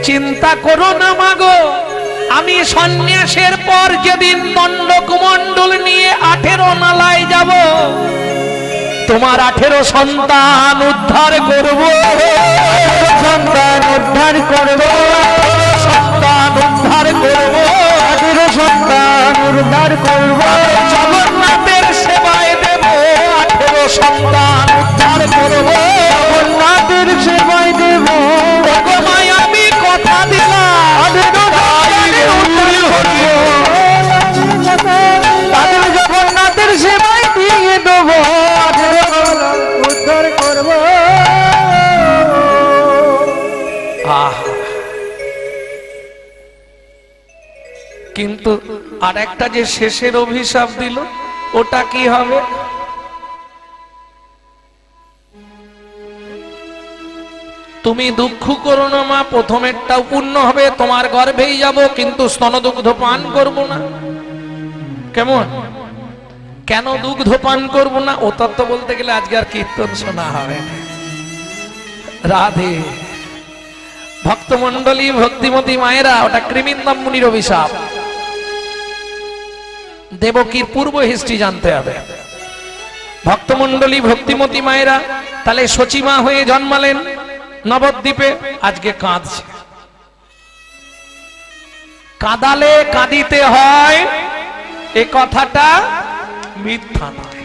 A: চিন্তা করো না মাগো, আমি সন্ন্যাসের পর যেদিন দণ্ডক মণ্ডল নিয়ে 18 নালায় যাব, তোমার 18 সন্তান উদ্ধার করব,
B: সন্তান উদ্ধার করব,
A: সন্তান উদ্ধার করব,
B: 18 সন্তান উদ্ধার করব,
A: জগন্নাথের সেবায় দেব, 18 সন্তান উদ্ধার করব,
B: জগন্নাথের সেবায় দেব।
A: ওগো মাই আমি কথা দিলাম,
B: তাদের জগন্নাথের সেবায় দিয়ে দেব, উদ্ধার করব।
A: কিন্তু আর একটা যে শেষের অভিশাপ দিল, ওটা কি হবে? তুমি দুঃখ করো না মা, প্রথমেরটাও পূর্ণ হবে, তোমার গর্ভেই যাব, কিন্তু স্তনদুগ্ধ পান করব না। কেমন? কেন দুগ্ধ পান করব না? ও তত্ত্ব বলতে গেলে আজকে আর কীর্তন শোনা হবে না। রাধে ভক্তমণ্ডলী, ভক্তিমতী মায়েরা, ওটা কৃমিন্দম মুনির অভিশাপ। দেবকীর পূর্ব হিস্ট্রি জানতে হবে। ভক্তমণ্ডলী, ভক্তিমতী মায়েরা তাহলে সচিমা হয়ে জন্মালেন নবদ্বীপে, আজকে কাঁদছে। কাঁদালে কাঁদিতে হয়, এ কথাটা মিথ্যা নয়।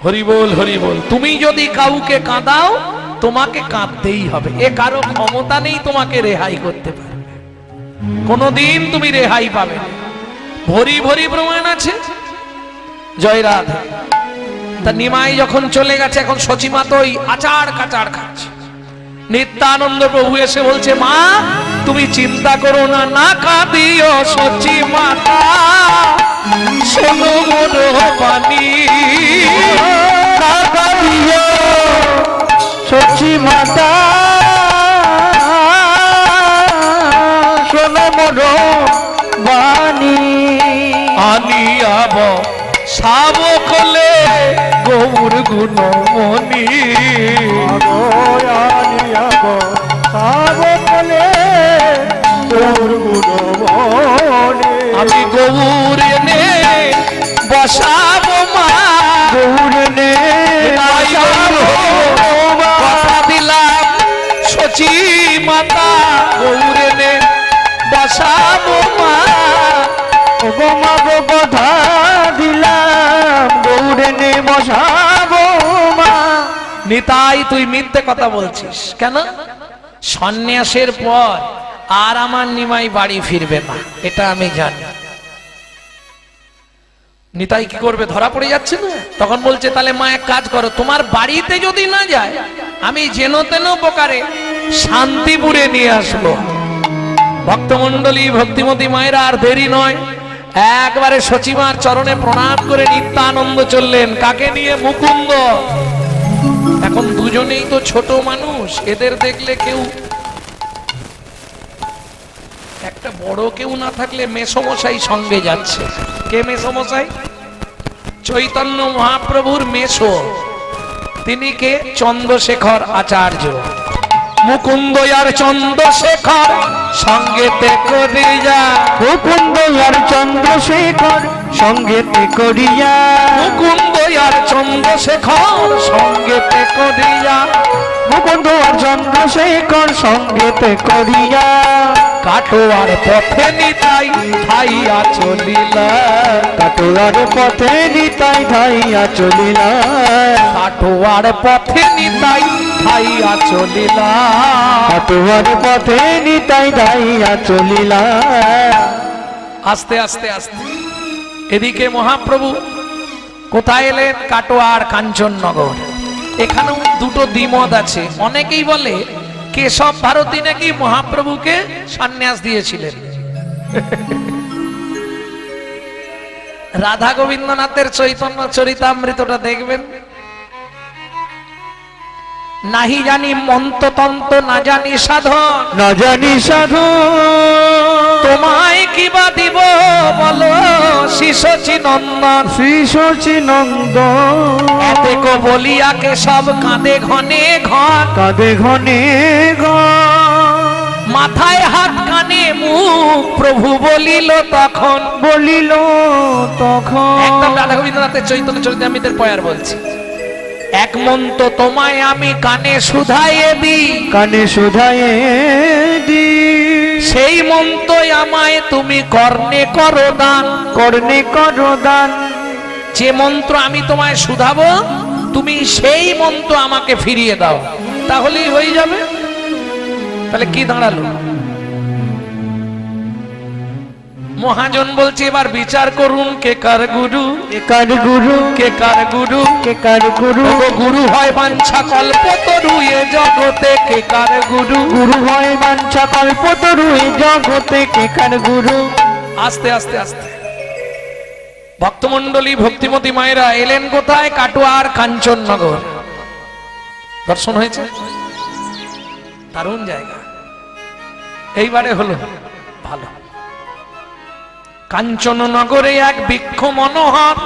A: হরি বল, হরি বল। তুমি যদি কাউকে কাঁদাও, তোমাকে কাঁদতেই হবে, এ কারো ক্ষমতা নেই তোমাকে রেহাই করতে পারবে, কোনদিন তুমি রেহাই পাবে না। ভরি ভরি প্রমাণ আছে। জয় রাধে। তা নিমাই যখন চলে গেছে, এখন সচিমা তো ওই আচার কাচার খাচ্ছে। নিত্যানন্দ প্রভু এসে বলছে, মা তুমি চিন্তা করো না, না কাঁদিও সচি মাতা, শোনো মোর বাণী,
B: না কাঁদিও সচি মাতা, শোনো মোর বাণী।
A: আনিয়াব শাবকলে গৌর গুণমণি,
B: আনিয়াব শাবকলে গৌর গুণমণি।
A: আমি গৌর এনে বসাবো মা,
B: গৌর এনে
A: বসাবো। কথা দিলাম সচি মাতা, গৌর এনে বসাবো মা।
B: ওগো মা গো কথা দিলাম, গৌর এনে বসাবো মা।
A: নিতাই তুই মিথ্যে কথা বলছিস কেন? সন্ন্যাসের পর আর আমার নিমাই বাড়ি ফিরবে না, এটা আমি জানি। নিতাই কি করবে? ধরা পড়ে যাচ্ছে না। তখন বলছে, তাহলে মা এক কাজ করো, তোমার বাড়িতে যদি না যায়, আমি যেন তেন প্রকারে শান্তিপুরে নিয়ে আসবো। ভক্তমণ্ডলী, ভক্তিমতী মায়েরা, আর দেরি নয়, একবারে সচিমার চরণে প্রণাম করে নিত্যানন্দ চললেন। কাকে নিয়ে? মুকুন্দ। এখন দুজনেই তো ছোট মানুষ, এদের দেখলে কেউ একটা বড় কেউ না থাকলে মেসমশাই সঙ্গে যাচ্ছে। কে মেসমশাই? চৈতন্য মহাপ্রভুর মেশো, তিনি কে? চন্দ্রশেখর আচার্য। মুকুন্দ আর চন্দ্রশেখর সঙ্গেতে করিয়া,
B: মুকুন্দ আর চন্দ্রশেখর সঙ্গেতে করিয়া,
A: মুকুন্দ আর চন্দ্রশেখর সঙ্গেতে করিয়া,
B: মুকুন্দ আর চন্দ্রশেখর সঙ্গেতে করিয়া,
A: কাটোয়ার পথে নিতাই ধাইয়া চলিলা,
B: কাটোয়ার পথে নিতাই ধাইয়া চলিলা,
A: কাটোয়ার পথে নিতাই ধাইয়া চলিলা।
B: কাটোয়ার পথে নিতাই ধাইয়া চলিলা।
A: আস্তে আস্তে আস্তে এদিকে মহাপ্রভু কোথায় এলেন? কাটোয়ার কাঞ্চননগর। এখানেও দুটো দ্বিমত আছে। অনেকেই বলে কেশব ভারতী নাকি মহাপ্রভুকে সন্ন্যাস দিয়েছিলেন। রাধা গোবিন্দনাথের চৈতন্য চরিতামৃতটা দেখবেন, নাহি জানি মন্ত্রতন্ত্র না জানি সাধন,
B: না জানি সাধু
A: তোমায় কিবা দিব বলো শিশচি নন্দন।
B: শ্রী শচী নন্দ
A: এতেক বলিয়া কেশব কাঁদে ঘনে ঘন,
B: কাঁদে ঘনে
A: মাথায় হাত কানে মুখ প্রভু বলিল তখন।
B: বলিল তখন।
A: একদম রাধা গোবিন্দনাথের চৈতন্য চরিতামৃতের পয়ার বলছি। এক মন্ত্র তোমায় আমি কানে শুধাইয়ে দিই,
B: কানে শুধায়ে দি,
A: সেই মন্ত্রই আমায় তুমি কর্ণে করো দান।
B: কর্ণে করো দান।
A: যে মন্ত্র আমি তোমায় শুধাবো তুমি সেই মন্ত্র আমাকে ফিরিয়ে দাও, তাহলেই হয়ে যাবে। তাহলে কি দাঁড়ালো? মহাজন বলছে এবার বিচার করুন কে কার গুরু,
B: কে কার গুরু,
A: কে কার গুরু,
B: কে কার গুরু,
A: ওগো গুরু হয় বাঞ্ছা কল্পতরু এ জগতে কে কার গুরু।
B: গুরু হয় বাঞ্ছা কল্পতরু এ জগতে কে কার গুরু।
A: আস্তে আস্তে আস্তে ভক্তমন্ডলী ভক্তিমতী মায়েরা এলেন কোথায়? কাটোয়ার কাঞ্চননগর। দর্শন হয়েছে, দারুণ জায়গা। এইবারে হলো ভালো। কাঞ্চননগরে এক বৃক্ষ মনোহর,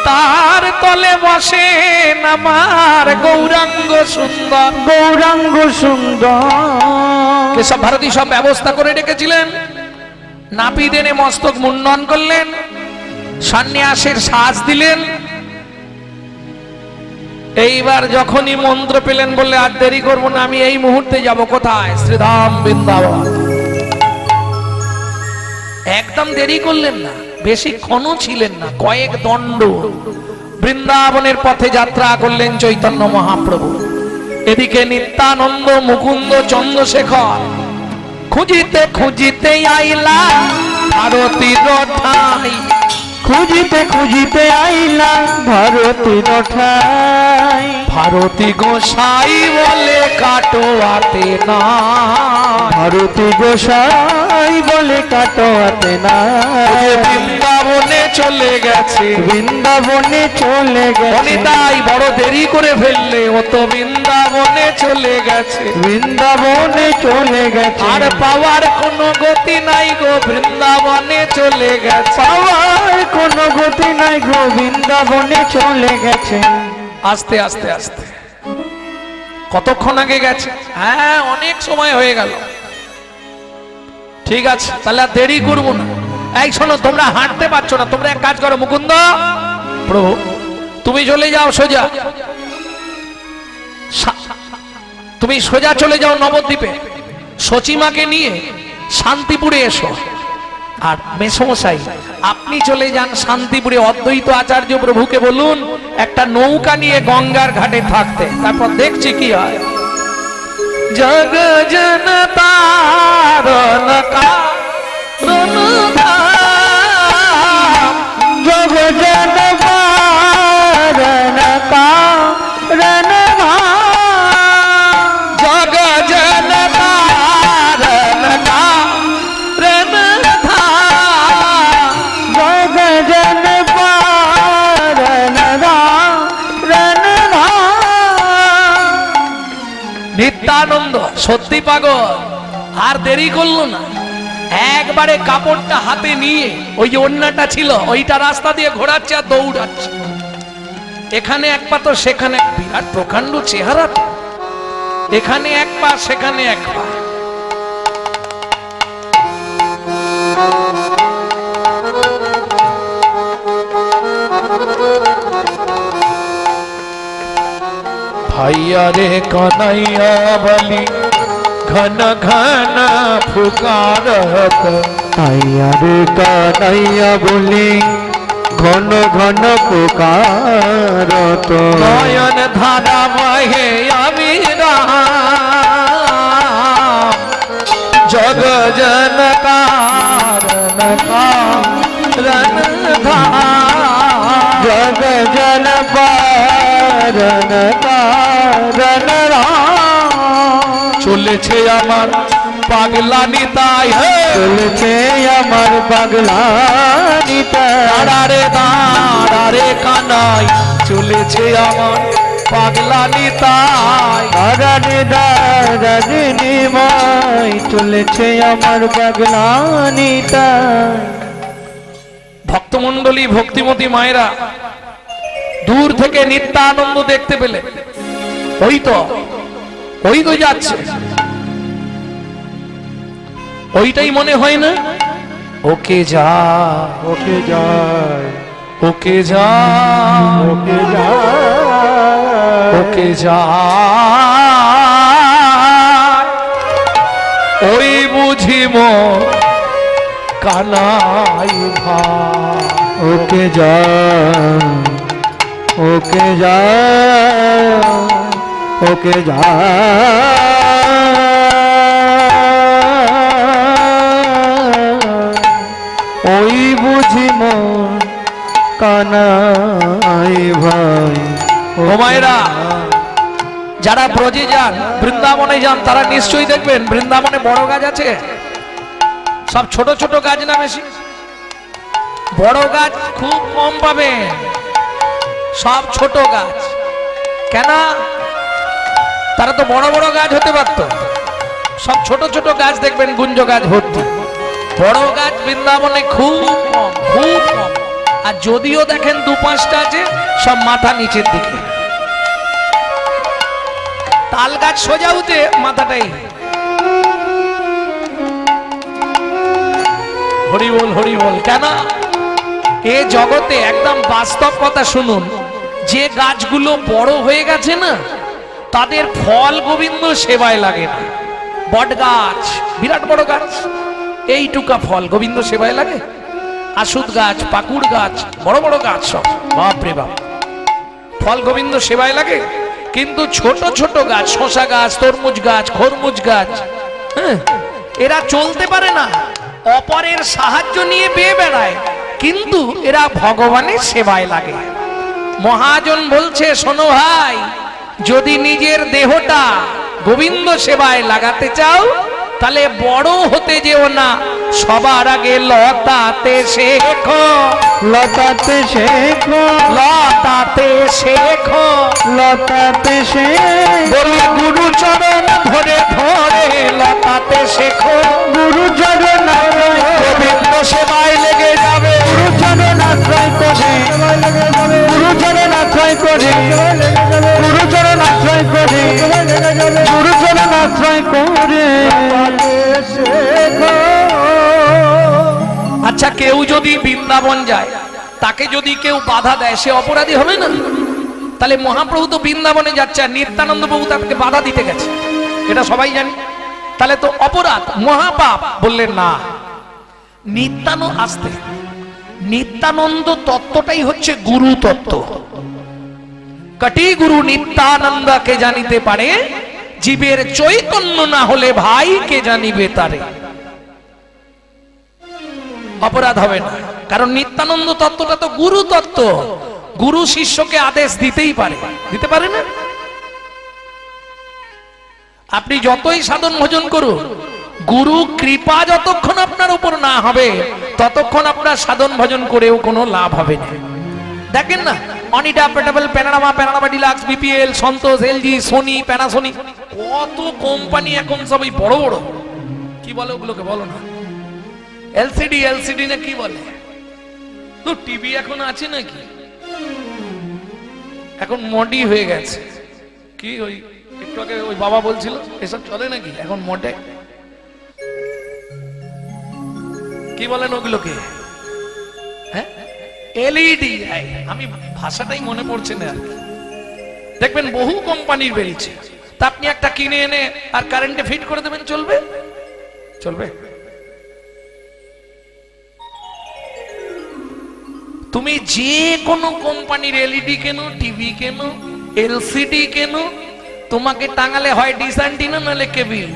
A: তার তলে বসেন আমার গৌরাঙ্গ সুন্দর।
B: গৌরাঙ্গ সুন্দর।
A: কেশব ভারতী সব ব্যবস্থা করে রেখেছিলেন। নাপিত এনে মস্তক মুন্ডন করলেন, সন্ন্যাসের সাজ দিলেন। এইবার যখনই মন্ত্র পেলেন বললে আর দেরি করবো না, আমি এই মুহূর্তে যাব কোথায়? শ্রীধাম বৃন্দাবন। একদম দেরি করলেন না, বেশিক্ষণও ছিলেন না, কয়েক দণ্ড বৃন্দাবনের পথে যাত্রা করলেন চৈতন্য মহাপ্রভু। এদিকে নিত্যানন্দ মুকুন্দ চন্দ্রশেখর খুঁজিতে খুঁজিতে আইলা ভারতীর ঠাই।
B: খুঁজিতে খুঁজিতে আইলা ভারতীর ঠাই।
A: ভারতী গোসাই বলে কাটোয়াতে না,
B: ভারতী গোসাই বলে কাটোয়াতে না।
A: বৃন্দাবনে চলে গেছে,
B: বৃন্দাবনে চলে গেছে।
A: তাই বড় দেরি করে ফেললে, ও তো বৃন্দাবনে চলে গেছে।
B: বৃন্দাবনে চলে গেছে।
A: আর পাওয়ার কোনো গতি নাই গো, বৃন্দাবনে চলে গেছে।
B: পাওয়ার কোনো গতি নাই গো, বৃন্দাবনে চলে গেছে।
A: আস্তে আস্তে আস্তে কতক্ষণ আগে গেছে? হ্যাঁ, অনেক সময় হয়ে গেল। ঠিক আছে, তাহলে আর দেরি করবো না। এই শোনো, তোমরা হাঁটতে পারছো না, তোমরা এক কাজ করো, মুকুন্দ প্রভু তুমি চলে যাও সোজা, তুমি সোজা চলে যাও নবদ্বীপে, সচিমাকে নিয়ে শান্তিপুরে এসো। আর মেসমশাই আপনি চলে যান শান্তিপুরে, অদ্বৈত আচার্য প্রভুকে বলুন একটা নৌকা নিয়ে গঙ্গার ঘাটে থাকতে, তারপর দেখছি কি হয়। জগ জন তারণ কারণ ধাম,
B: জগ জন বারণ কারণ ধাম।
A: জগ জন তারণ কারণ ধাম,
B: জগ জন বারণ কারণ ধাম।
A: নিত্যানন্দ সত্যি পাগল, আর দেরি করলো না, এক একবারে কাপড়টা হাতে নিয়ে ওই যে ওন্নাটা ছিল ওইটা রাস্তা দিয়ে ঘোরাচ্ছে আর দৌড়াচ্ছে, এখানে এক পা তো সেখানে বিরাট প্রকাণ্ড চেহারা, এখানে এক পা সেখানে এক পা। ভাইয়া রে কানাইয়া বলি ঘন ঘন ফুকারত,
B: ভাইয়া রে কানাইয়া বলি ঘন ঘন পুকারত,
A: নয়ন ধারা বহে আমি রাম, জগ জন কারণ কারণ
B: জগ জন পারণ কারণ রাম।
A: চলেছে আমার পাগলানি তাই
B: চলছে আমার পাগলা নিতা,
A: দাঁড়ারে দাঁড়ারে কানাই, চলেছে আমার পাগলানি তাই,
B: দাঁড়ারে দাঁড়ারে নিমাই, চলেছে আমার পাগলা নিতা।
A: ভক্তমণ্ডলী ভক্তিমতী মায়েরা দূর থেকে নিত্যানন্দ দেখতে পেলে ওই তো যাচ্ছে, ওইটাই মনে হয় না, ওকে যা
B: ওকে যায়
A: ওকে যা
B: ওকে যায়
A: ওকে যা, ওই বুঝিম কানাই ভাই,
B: ওকে যায় ওকে যায় ওকে যায়, ওই বুঝি মন কানাই ভাই।
A: ও মায়েরা যারা ব্রজে যান বৃন্দাবনে যান তারা নিশ্চয়ই দেখবেন বৃন্দাবনে বড় গাছ আছে, সব ছোট ছোট গাছ না বেশি, বড় গাছ খুব কম পাবেন, সব ছোট গাছ। কেন? তারা তো বড় বড় গাছ হতে পারতো, সব ছোট ছোট গাছ দেখবেন গুঞ্জ গাছ ভর্তি, বড় গাছ বৃন্দাবনে খুব কম খুব কম, আর যদিও দেখেন দু পাঁচটা আছে সব মাথা নিচের দিকে, তাল গাছ সোজা উঠে মাথাটাই। হরি বল হরি বল। কেন? এ জগতে একদম বাস্তব কথা শুনুন, যে গাছগুলো বড় হয়ে গেছে না তাদের ফল গোবিন্দ সেবায় লাগে না। বট গাছ বিরাট বড় গাছ, এইটুকা ফল গোবিন্দ সেবায় লাগে। আশুত গাছ পাকুড় গাছ বড় বড় গাছ সব বাপরে বাপ, ফল গোবিন্দ সেবায় লাগে। কিন্তু ছোট ছোট গাছ শশা গাছ তরমুজ গাছ খরমুজ গাছ, হ্যাঁ, এরা চলতে পারে না, অপরের সাহায্য নিয়ে বেয়ে বেড়ায়, কিন্তু এরা ভগবানের সেবায় লাগে। মহাজন বলছে শোনো ভাই, যদি নিজের দেহটা গোবিন্দ সেবায় লাগাতে চাও তাহলে বড় হতে যেও না, সবার আগে লতাতে শেখো,
B: লতাতে শেখো
A: লতাতে শেখো,
B: লতাতে শেখো,
A: বলি গুরু চরণ ধরে ধরে লতাতে শেখো,
B: গুরু চরণ
A: গোবিন্দ সেবায় লেগে যাবে,
B: গুরু চরণ আশ্রয় করে, গুরু চরণ আশ্রয় করে, গুরু চরণ আশ্রয় করে, গুরু চরণ আশ্রয় করে।
A: আচ্ছা কেউ যদি বৃন্দাবন যায় তাকে যদি কেউ বাধা দেয় সে অপরাধী হবে না? তাহলে মহাপ্রভু তো বৃন্দাবনে যাচ্ছে আর নিত্যানন্দ প্রভু তাকে বাধা দিতে গেছে, এটা সবাই জানি, তাহলে তো অপরাধ মহাপাপ। বললেন না, নিত্যানন্দ তত্ত্বটাই হচ্ছে গুরু তত্ত্ব। কটি গুরু নিত্যানন্দকে জানিতে পারে, জীবের চৈতন্য না হলে ভাই কে জানিবে তারে। অপরাধ হবে না, কারণ নিত্যানন্দ তত্ত্বটা তো গুরু তত্ত্ব, গুরু শিষ্যকে আদেশ দিতেই পারে, দিতে পারে না? আপনি যতই সাধন ভজন করুন, গুরু কৃপা যতক্ষণ আপনার উপর না হবে ততক্ষণ আপনার সাধন ভজন করেও কোনো লাভ হবে না। দেখেন না, অনিডা পেটাবেল প্যানারামা ডিলাক্স বিপিএল সন্তোষ এলজি সোনি প্যানাসোনিক কত কোম্পানি এখন সবই বড় বড়, কি বলে ওগুলোকে বলো না, এলসিডি এলসিডি না কি বলে, তো টিভি এখন আছে নাকি, এখন মডি হয়ে গেছে। কি ওই একটু আগে ওই বাবা বলছিল এসব চলে নাকি এখন মডে, কি বলেন ওগুলোকে, হ্যাঁ এলইডি, আমি ভাষাটাই মনে পড়ছে না আর কি। দেখবেন বহু কোম্পানির বেরিয়েছে, তা আপনি একটা কিনে এনে আর কারেন্টে ফিট করে দেবেন, চলবে চলবে। তুমি যে কোনো কোম্পানির এলইডি কেনো, টিভি কেনো, এলসিডি কেনো, তোমাকে টাঙালে হয় ডিশ অ্যান্টিনা নাহলে কেবিল।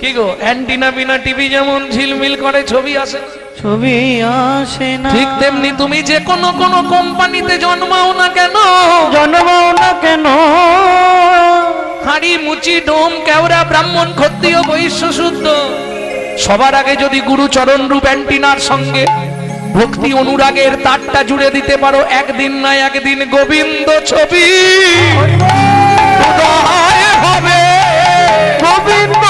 A: কি গো, অ্যান্টিনা বিনা টিভি যেমন ঝিলমিল করে ছবি আসে,
B: ছবি আসে না,
A: ঠিক তেমনি তুমি যে কোনো কোম্পানিতে জন্মাও না কেন,
B: জন্মাও না কেন,
A: হাড়ি মুচি ডোম কেওড়া ব্রাহ্মণ ক্ষত্রিয় বৈশ্য শুদ্ধ, সবার আগে যদি গুরু চরণ রূপ অ্যান্টিনার সঙ্গে ভক্তি অনুরাগের তারটা জুড়ে দিতে পারো, একদিন না একদিন গোবিন্দ ছবি উদয় হবে,
B: গোবিন্দ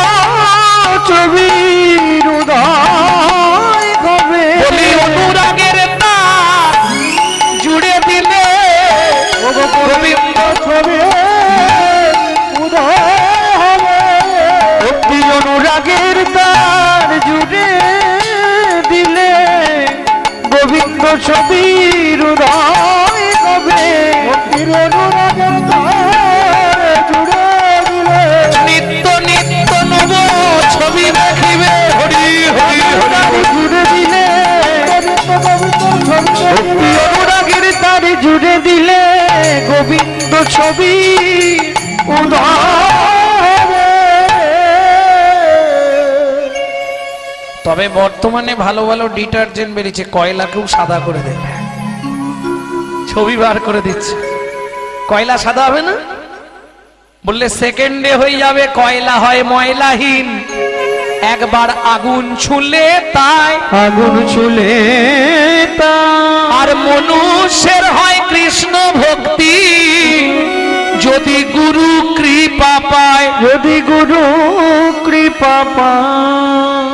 B: ছবির উদয় হবে।
A: বলি অনুরাগের তার জুড়ে দিলে
B: গোবিন্দ ছবি উদয় হবে, ভক্তি অনুরাগের তার জুড়ে দিলে গোবিন্দ ছবির উদয় হবে, ভক্তির অনুরাগের তার জুড়ে দিলে
A: নিত্য নিত্য নব ছবি দেখিবে, হরি হরি হরি
B: জুড়ে দিলে ভক্তি অনুরাগের তার জুড়ে দিলে গোবিন্দ ছবি উদয় হবে।
A: তবে বর্তমানে ভালো ভালো ডিটারজেন্ট বেরিয়েছে, কয়লাকেও সাদা করে দেবে, ছবি বার করে দিচ্ছে। কয়লা সাদা হবে না বললে সেকেন্ডে হয়ে যাবে, কয়লা হয় ময়লাহীন, একবার আগুন ছুলে তাই,
B: আগুন ছুলে
A: আর মনুষ্যের হয় কৃষ্ণ ভক্তি যদি গুরু কৃপা পায়,
B: যদি গুরু কৃপা পায়,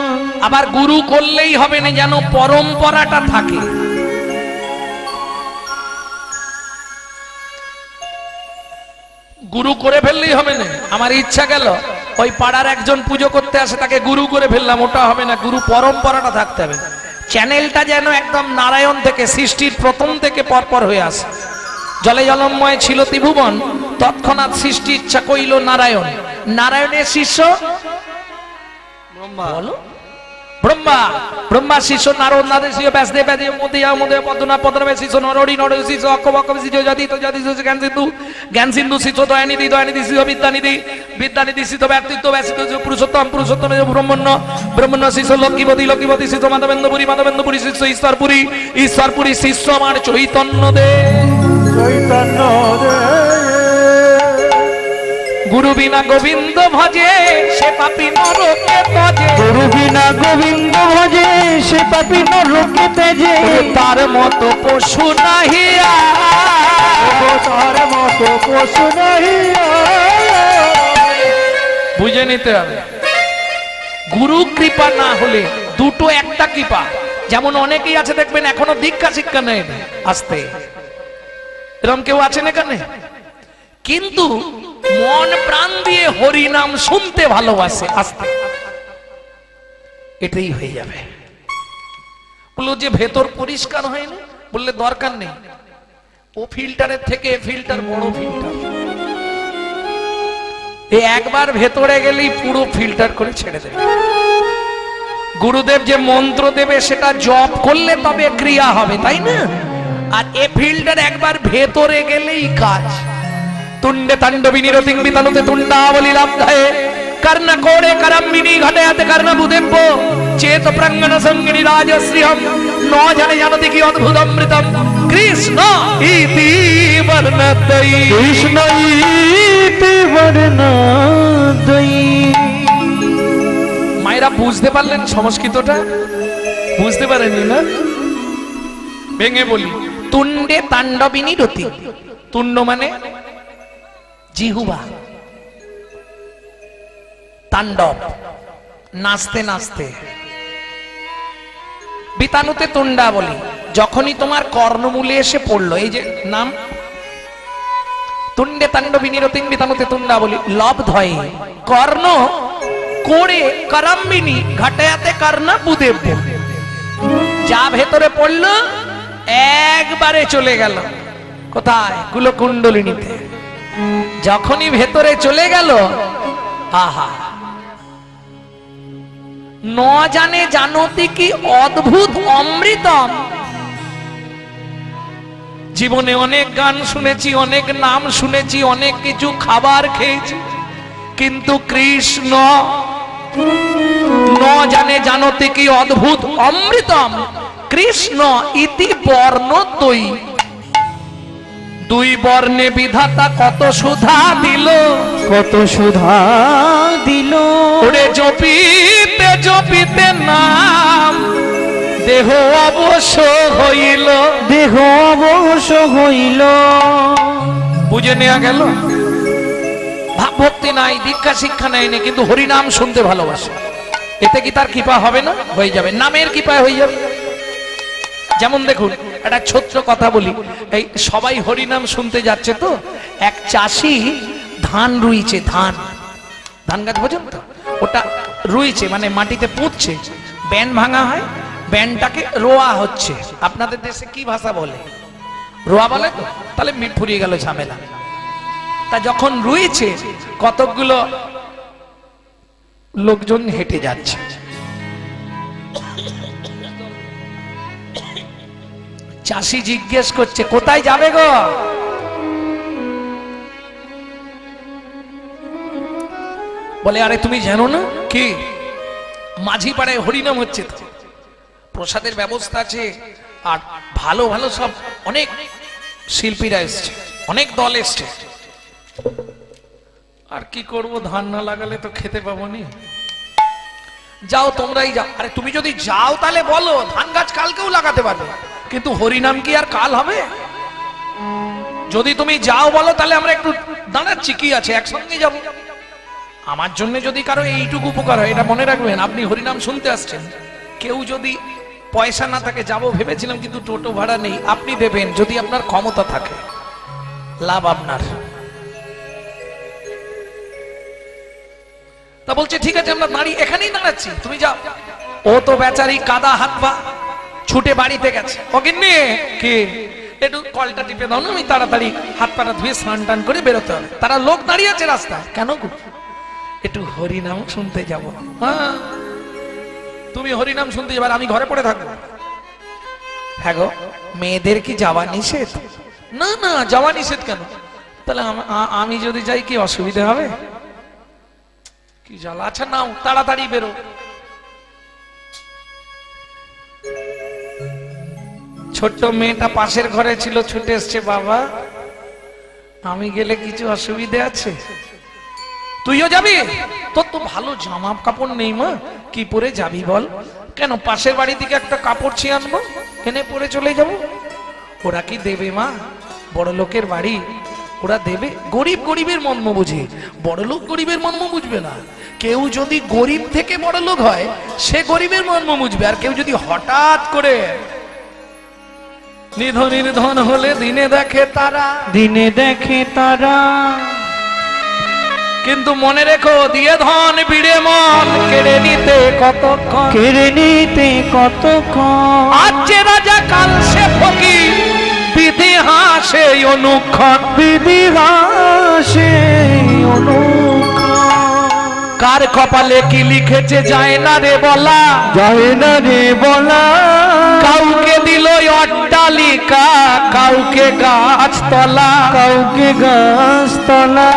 A: আবার গুরু করলেই হবে না, যেন পরম্পরাটা থাকে। গুরু করে ফেললেই হবে না, আমার ইচ্ছা গেল ওই পাড়ার একজন পুজো করতে আসে তাকে গুরু করে ফেললাম, ওটা হবে না, গুরু পরম্পরাটা থাকতে হবে। চ্যানেলটা যেন একদম নারায়ণ থেকে সৃষ্টির প্রথম থেকে পরপর হয়ে আসে। জলে জলময় ছিল ত্রিভুবন, তৎক্ষণাৎ সৃষ্টি ইচ্ছা কইল নারায়ণ, নারায়ণের শিষ্য বলো ব্রহ্মা, ব্রহ্মা শিষ্য নারদ, নাদের শিষ্য ব্যাসদেব, ব্যাসদেব মধ্যে মধ্যে পদ্মনাথ, পদ্মনাথের শিষ্য নরহরি, নরহরি শিষ্য অক্ষ, অক্ষ শিষ্য যতি, তো যতি শিষ্য জ্ঞান সিন্ধু, জ্ঞান সিন্ধু শিষ্য দয়ানিধি, দয়ানিধি শিষ্য বিদ্যানিধি, বিদ্যানিধি শিষ্য ব্যক্তিত্ব, ব্যক্তিত্ব পুরুষোত্তম, পুরুষোত্তম ব্রহ্মণ্য, ব্রহ্মণ্য শিষ্য লক্ষ্মীপতি, লক্ষ্মীপতি শিষ্য মাধবেন্দ্রপুরী, মাধবেন্দ্রপুরী শিষ্য ঈশ্বরপুরী, ঈশ্বরপুরী শিষ্য আমার চৈতন্য দেব,
B: চৈতন্য
A: গুরু বিনা গোবিন্দ ভজে সে পাপী নরকে তজে,
B: গুরু বিনা গোবিন্দ ভজে সে পাপী নরকে তেজে,
A: তার মতো পশু নাহিয়া,
B: তার মতো পশু নাহি।
A: বুঝে নিতে হবে, গুরু কৃপা না হলে দুটো একটা কৃপা, যেমন অনেকেই আছে দেখবেন এখনো দীক্ষা শিক্ষা নেই, আসতে এরকম কেউ আছেন এখানে, কিন্তু মন প্রাণ দিয়ে হরি নাম শুনতে ভালোবাসে, আসতে এটাই হয়ে যাবে। বললো যে ভেতর পরিষ্কার হয় না, বললে দরকার নেই, ও ফিল্টারের থেকে ফিল্টার বড় ফিল্টার, এই একবার ভেতরে গেলেই পুরো ফিল্টার করে ছেড়ে দেবে। গুরুদেব যে মন্ত্র দেবে সেটা জপ করলে তবে ক্রিয়া হবে, তাই না? আর এ ফিল্টার একবার ভেতরে গেলেই কাজ। তুণ্ডে তাণ্ডবিনী রতিং বিতানুতে তুণ্ডাবলী লাভধায়ে কর্ণ কোড়ে করম্বিনী ঘটয়াতে কর্ণ বুদেব্য চেত প্রাঙ্গণ সঙ্গিনী রাজশ্রীহম ন জানে জানতি কি অদ্ভুত অমৃতম কৃষ্ণ ইতি বর্ণতৈ,
B: কৃষ্ণ ইতি বর্ণতৈ।
A: মায়েরা বুঝতে পারলেন সংস্কৃতটা? বুঝতে পারেননি না? ভেঙে বলি, তুণ্ডে তাণ্ডবিনী রতি, তুণ্ড মানে জিহুবা, তাণ্ডব নাচতে নাচতে, বিতানুতে তুন্ডা বলি, যখনই তোমার কর্ণমূলে এসে পড়লো, এই যে নাম তুন্ডে তাণ্ডবিনী রতিন বিতানুতে তুন্ডা বলি, লব্ধয়ে কর্ণ করে করম্বিনী ঘটায়াতে কর্ণ বুদেব, যা ভেতরে পড়লো একবারে চলে গেল কোথায়? কুলকুণ্ডলিনীতে। যখনই ভেতরে চলে গেল, আহা, ন জানে জানতি কি অদ্ভুত অমৃতম। জীবনে অনেক গান শুনেছি, অনেক নাম শুনেছি, অনেক কিছু খাবার খেয়েছি, কিন্তু কৃষ্ণ ন জানে জানতি কি অদ্ভুত অমৃতম কৃষ্ণ ইতি বর্ণতই। দুই বর্ণে বিধাতা কত সুধা দিল,
B: কত সুধা দিল।
A: ওরে জপিতে জপিতে নাম দেহ অবশ হইল,
B: দেহ অবশ হইল।
A: বুঝে নেওয়া গেল? ভাব ভক্তি নাই, দীক্ষা শিক্ষা নেয়নি, কিন্তু হরিনাম শুনতে ভালোবাসে। এতে কি তার কৃপা হবে না? হয়ে যাবে, নামের কৃপায় হয়ে যাবে। যেমন দেখুন, একটা ছোট্ট কথা বলি, এই সবাই হরিনাম শুনতে যাচ্ছে তো, এক চাষি ধান রুইছে, ধান ধান গাছ বোঝেন তো, ওটা রুইছে মানে মাটিতে পুঁতছে, ব্যান ভাঙা হয়, ব্যানটাকে রোয়া হচ্ছে। আপনাদের দেশে কি ভাষা বলে? রোয়া বলে তো? তাহলে মিট ফুরিয়ে গেল ঝামেলা। তা যখন রুইছে, কতকগুলো লোকজন হেঁটে যাচ্ছে, চাষি জিজ্ঞেস করছে কোথায় যাবে গো? বলে আরে তুমি জানো না কি মাঝি পাড়ায় হরিনাম হচ্ছে, তো প্রসাদের ব্যবস্থা আছে, আর ভালো ভালো সব অনেক শিল্পীরা এসছে, অনেক দল এসছে। আর কি করব, ধান না লাগালে তো খেতে পাবো নি। যাও তোমরাই যাও। আরে তুমি যদি যাও তাহলে বলো, ধান গাছ কালকেও লাগাতে পারবে, কিন্তু হরিনাম কি আর কাল হবে? যদি তুমি যাও বলো, তাহলে আমরা একটু দাঁড়াচ্ছি, কি আছে, একসঙ্গে যাব। আমার জন্য যদি কারো এইটুকু উপকার হয়, এটা মনে রাখবেন, আপনি হরিনাম শুনতে আসছেন, কেউ যদি পয়সা না থাকে, যাবো ভেবেছিলাম কিন্তু টোটো ভাড়া নেই, আপনি দেবেন যদি আপনার ক্ষমতা থাকে, লাভ আপনার। তা বলছে ঠিক আছে, আমরা দাঁড়িয়ে এখানেই দাঁড়াচ্ছি, তুমি যাও। ও তো বেচারি কাদা হাত পা ছুটে বাড়িতে গেছে। ও গিন্নি, কি একটু কলটা টিপে দাও না, আমি তাড়াতাড়ি হাত পাটা ধুয়ে স্নান টান করে বেরোতে হবে। তারা লোক দাঁড়িয়ে আছে রাস্তায়, কেন গো? একটু হরিনাম শুনতে যাব। হ্যাঁ, তুমি হরিনাম শুনতে যাবে, আমি ঘরে পড়ে থাকবো? হ্যাঁ গো, মেয়েদের কি যাওয়া নিষেধ? না না, যাওয়া নিষেধ কেন? তাহলে আমি যদি যাই কি অসুবিধা হবে? কি জ্বালা। আচ্ছা নাও, তাড়াতাড়ি বেরো। ছোট্ট মেয়েটা পাশের ঘরে ছিল, ছুটে এসছে, বাবা আমি গেলে কিছু অসুবিধা আছে? তুইও যাবি? তোর তো ভালো জামা কাপড় নেই মা, কি পরে যাবি বল? কেন, পাশের বাড়ি থেকে একটা কাপড় ছিয়ে আনবো, এনে পরে চলে যাব। ওরা কি দেবে মা? বড় লোকের বাড়ি, ওরা দেবে? গরিব গরিবের মর্ম বুঝে, বড় লোক গরিবের মর্ম বুঝবে না। কেউ যদি গরিব থেকে বড় লোক হয়, সে গরিবের মর্ম বুঝবে। আর কেউ যদি হঠাৎ করে নিধন হলে দিনে দেখে তারা,
B: দিনে দেখে তারা।
A: কিন্তু মনে রেখো, দিয়ে ধন বিড়ে মন কেড়ে নিতে কতক্ষণ,
B: কেড়ে নিতে কতক্ষণ।
A: আজ যে রাজা কাল সে ফকির, বিধি হাসে অনুক্ষণ,
B: বিধি হাসে অনুক্ষণ।
A: কার কপালে কি লিখেছে যায় না রে বলা,
B: যায় না রে বলা।
A: কাউকে দিল অট্টালিকা, কাউকে গাছতলা,
B: কাউকে গাছতলা।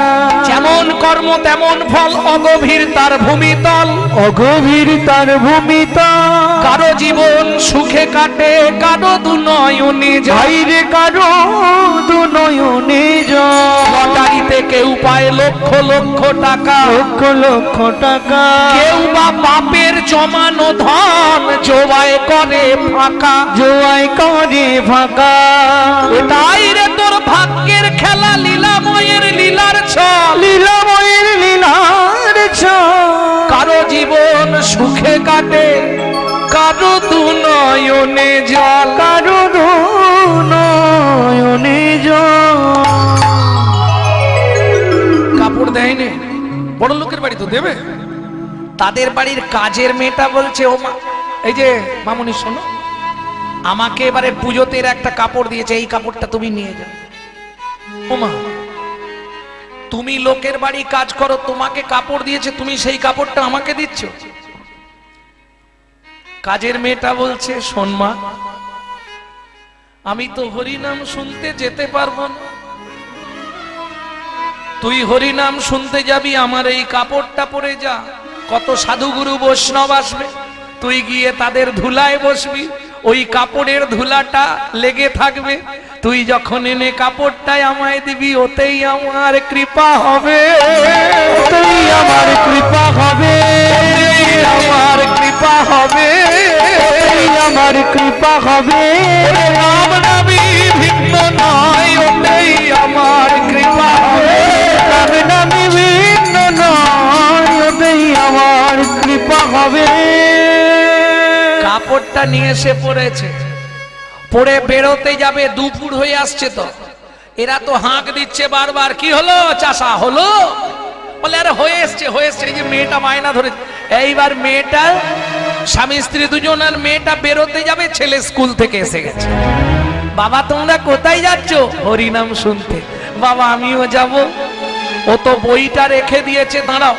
A: যেমন কর্ম তেমন ফল, অগভীর তার ভূমিতল,
B: অগভীর তার ভূমিতল।
A: কারো জীবন সুখে কাটে, কারো দুনয়নে যায়,
B: বাইরে কারো দুনয়নে যায়।
A: লটারিতে কেউ পায় লক্ষ লক্ষ টাকা,
B: লক্ষ লক্ষ টাকা।
A: কেউ বা বাপের জমানো ধন জোয়াই করে ফাঁকা,
B: জোয়াই করে ফাঁকা।
A: এটাই রে তোর ভাগ্যের খেলা, লীলাময়ের লীলার ছল,
B: লীলাময়ের লীলার ছল।
A: কারো জীবন সুখে কাটে, কারো কারো দু নয়নে জল,
B: কারো দু নয়নে জল।
A: কাপড় দেয়নি, বড় লোকের বাড়ি তো দেবে। তাদের বাড়ির কাজের মেয়েটা বলছে, ও মা, এই যে মামুনি শোনো, আমাকে এবারে পুজোতে এর একটা কাপড় দিয়েছে, এই কাপড়টা তুমি নিয়ে যাও। ও মা, তুমি লোকের বাড়ি কাজ করো, তোমাকে কাপড় দিয়েছে, তুমি সেই কাপড়টা আমাকে দিচ্ছ? কাজের মেয়েটা বলছে, শোন মা, আমি তো হরিনাম শুনতে যেতে পারবো না, তুই হরিনাম শুনতে যাবি, আমার এই কাপড়টা পরে যা, কত সাধুগুরু বৈষ্ণব আসবে, তুই গিয়ে তাদের ধুলায় বসবি, ওই কাপড়ের ধুলাটা লেগে থাকবে, তুই যখন এনে কাপড়টাই আমায় দিবি, ওতেই আমার কৃপা হবে,
B: ওতেই আমার কৃপা হবে,
A: আমার কৃপা হবে,
B: ওতেই আমার কৃপা হবে।
A: রাম নামই ভিন্ন নয়, ওতেই আমার কৃপা হবে,
B: রাম নামে ভিন্ন নয়, ওতেই আমার কৃপা হবে।
A: কাপড়টা নিয়ে এসে পড়েছে, পরে বেরোতে যাবে, দুপুর হয়ে আসছে, তো এরা তো হাঁক দিচ্ছে বারবার, কি হলো চাষা, হলো? বলে আরে হয়ে এসছে, হয়ে এসছে, এই যে মেয়েটা মায়না ধরে। এইবার মেয়েটা, স্বামী স্ত্রী দুজন, আর মেয়েটা বেরোতে যাবে, ছেলে স্কুল থেকে এসে গেছে। বাবা তোমরা কোথায় যাচ্ছ? হরিনাম শুনতে। বাবা আমিও যাব। ও তো বইটা রেখে দিয়েছে, দাঁড়াও।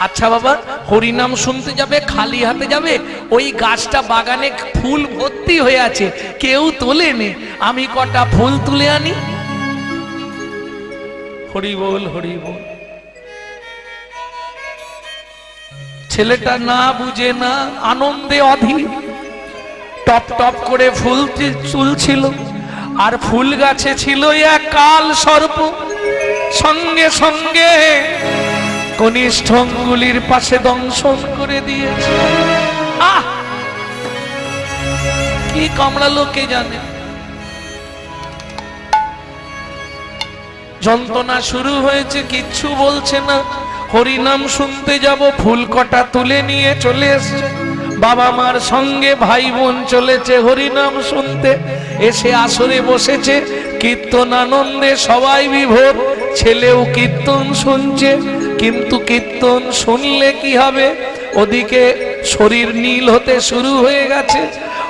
A: আচ্ছা বাবা, হরিনাম শুনতে যাবে, খালি হাতে যাবে, ওই গাছটা বাগানে ফুল ভর্তি হয়ে আছে, কেউ তোলেনি, আমি কটা ফুল তুলে আনি। হরি বল, হরি বল। ছেলেটা না বুঝে না, আনন্দে অধীর, টপ টপ করে ফুল চুলছিল, আর ফুল গাছে ছিল এক কাল সর্প, সঙ্গে সঙ্গে কনিষ্ঠ অঙ্গুলির পাশে দংশন করে দিয়েছে। আহ, কি কামড়ালো কে জানে। যন্ত্রণা শুরু হয়েছে, কিচ্ছু বলছে না। হরিনাম শুনতে যাব, ফুল কটা তুলে নিয়ে চলে এসছে, বাবা মার সঙ্গে ভাই বোন চলেছে হরিনাম শুনতে, এসে আসরে বসেছে, কীর্তন আনন্দে সবাই বিভোর, ছেলেও কীর্তন শুনছে, কিন্তু কীর্তন শুনলে কি হবে, ওদিকে শরীর নীল হতে শুরু হয়ে গেছে।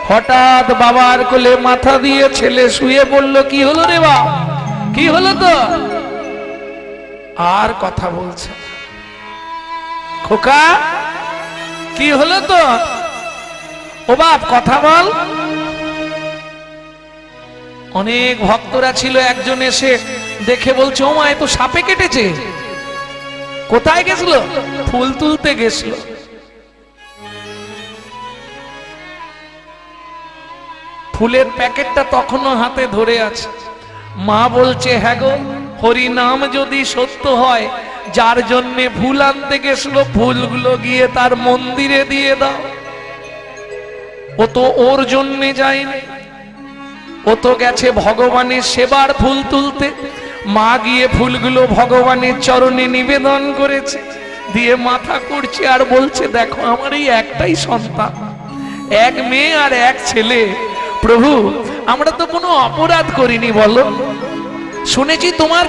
A: হঠাৎ বাবার কোলে মাথা দিয়ে ছেলে শুয়ে পড়ল। কি হলো রে বাবা, কি হলো? তো আর কথা বলছে, খোকা কি হলো? তো ও বাপ কথা বল। অনেক ভক্তরা ছিল, একজন এসে দেখে বলছে, ও মা, এ তো সাপে কেটেছে। কোথায় গেছিল? ফুল তুলতে গেছিল। ফুলের প্যাকেটটা তখনও হাতে ধরে আছে। মা বলছে, হ্যাঁ গো, হরি নাম যদি সত্য হয়, যার জন্য ফুল আনতে গেছিল, ফুলগুলো গিয়ে তার মন্দিরে দিয়ে দাও। ও তো ওর জন্য যায়নি, ও তো গেছে ভগবানের সেবার ফুল তুলতে। মা গিয়ে ফুলগুলো ভগবানের চরণে নিবেদন করেছে, দিয়ে মাথা করছে আর বলছে, দেখো আমার এই একটাই সন্তান, এক মেয়ে আর এক ছেলে, প্রভু আমরা তো কোনো অপরাধ করিনি, বলো। শুনেছি তোমার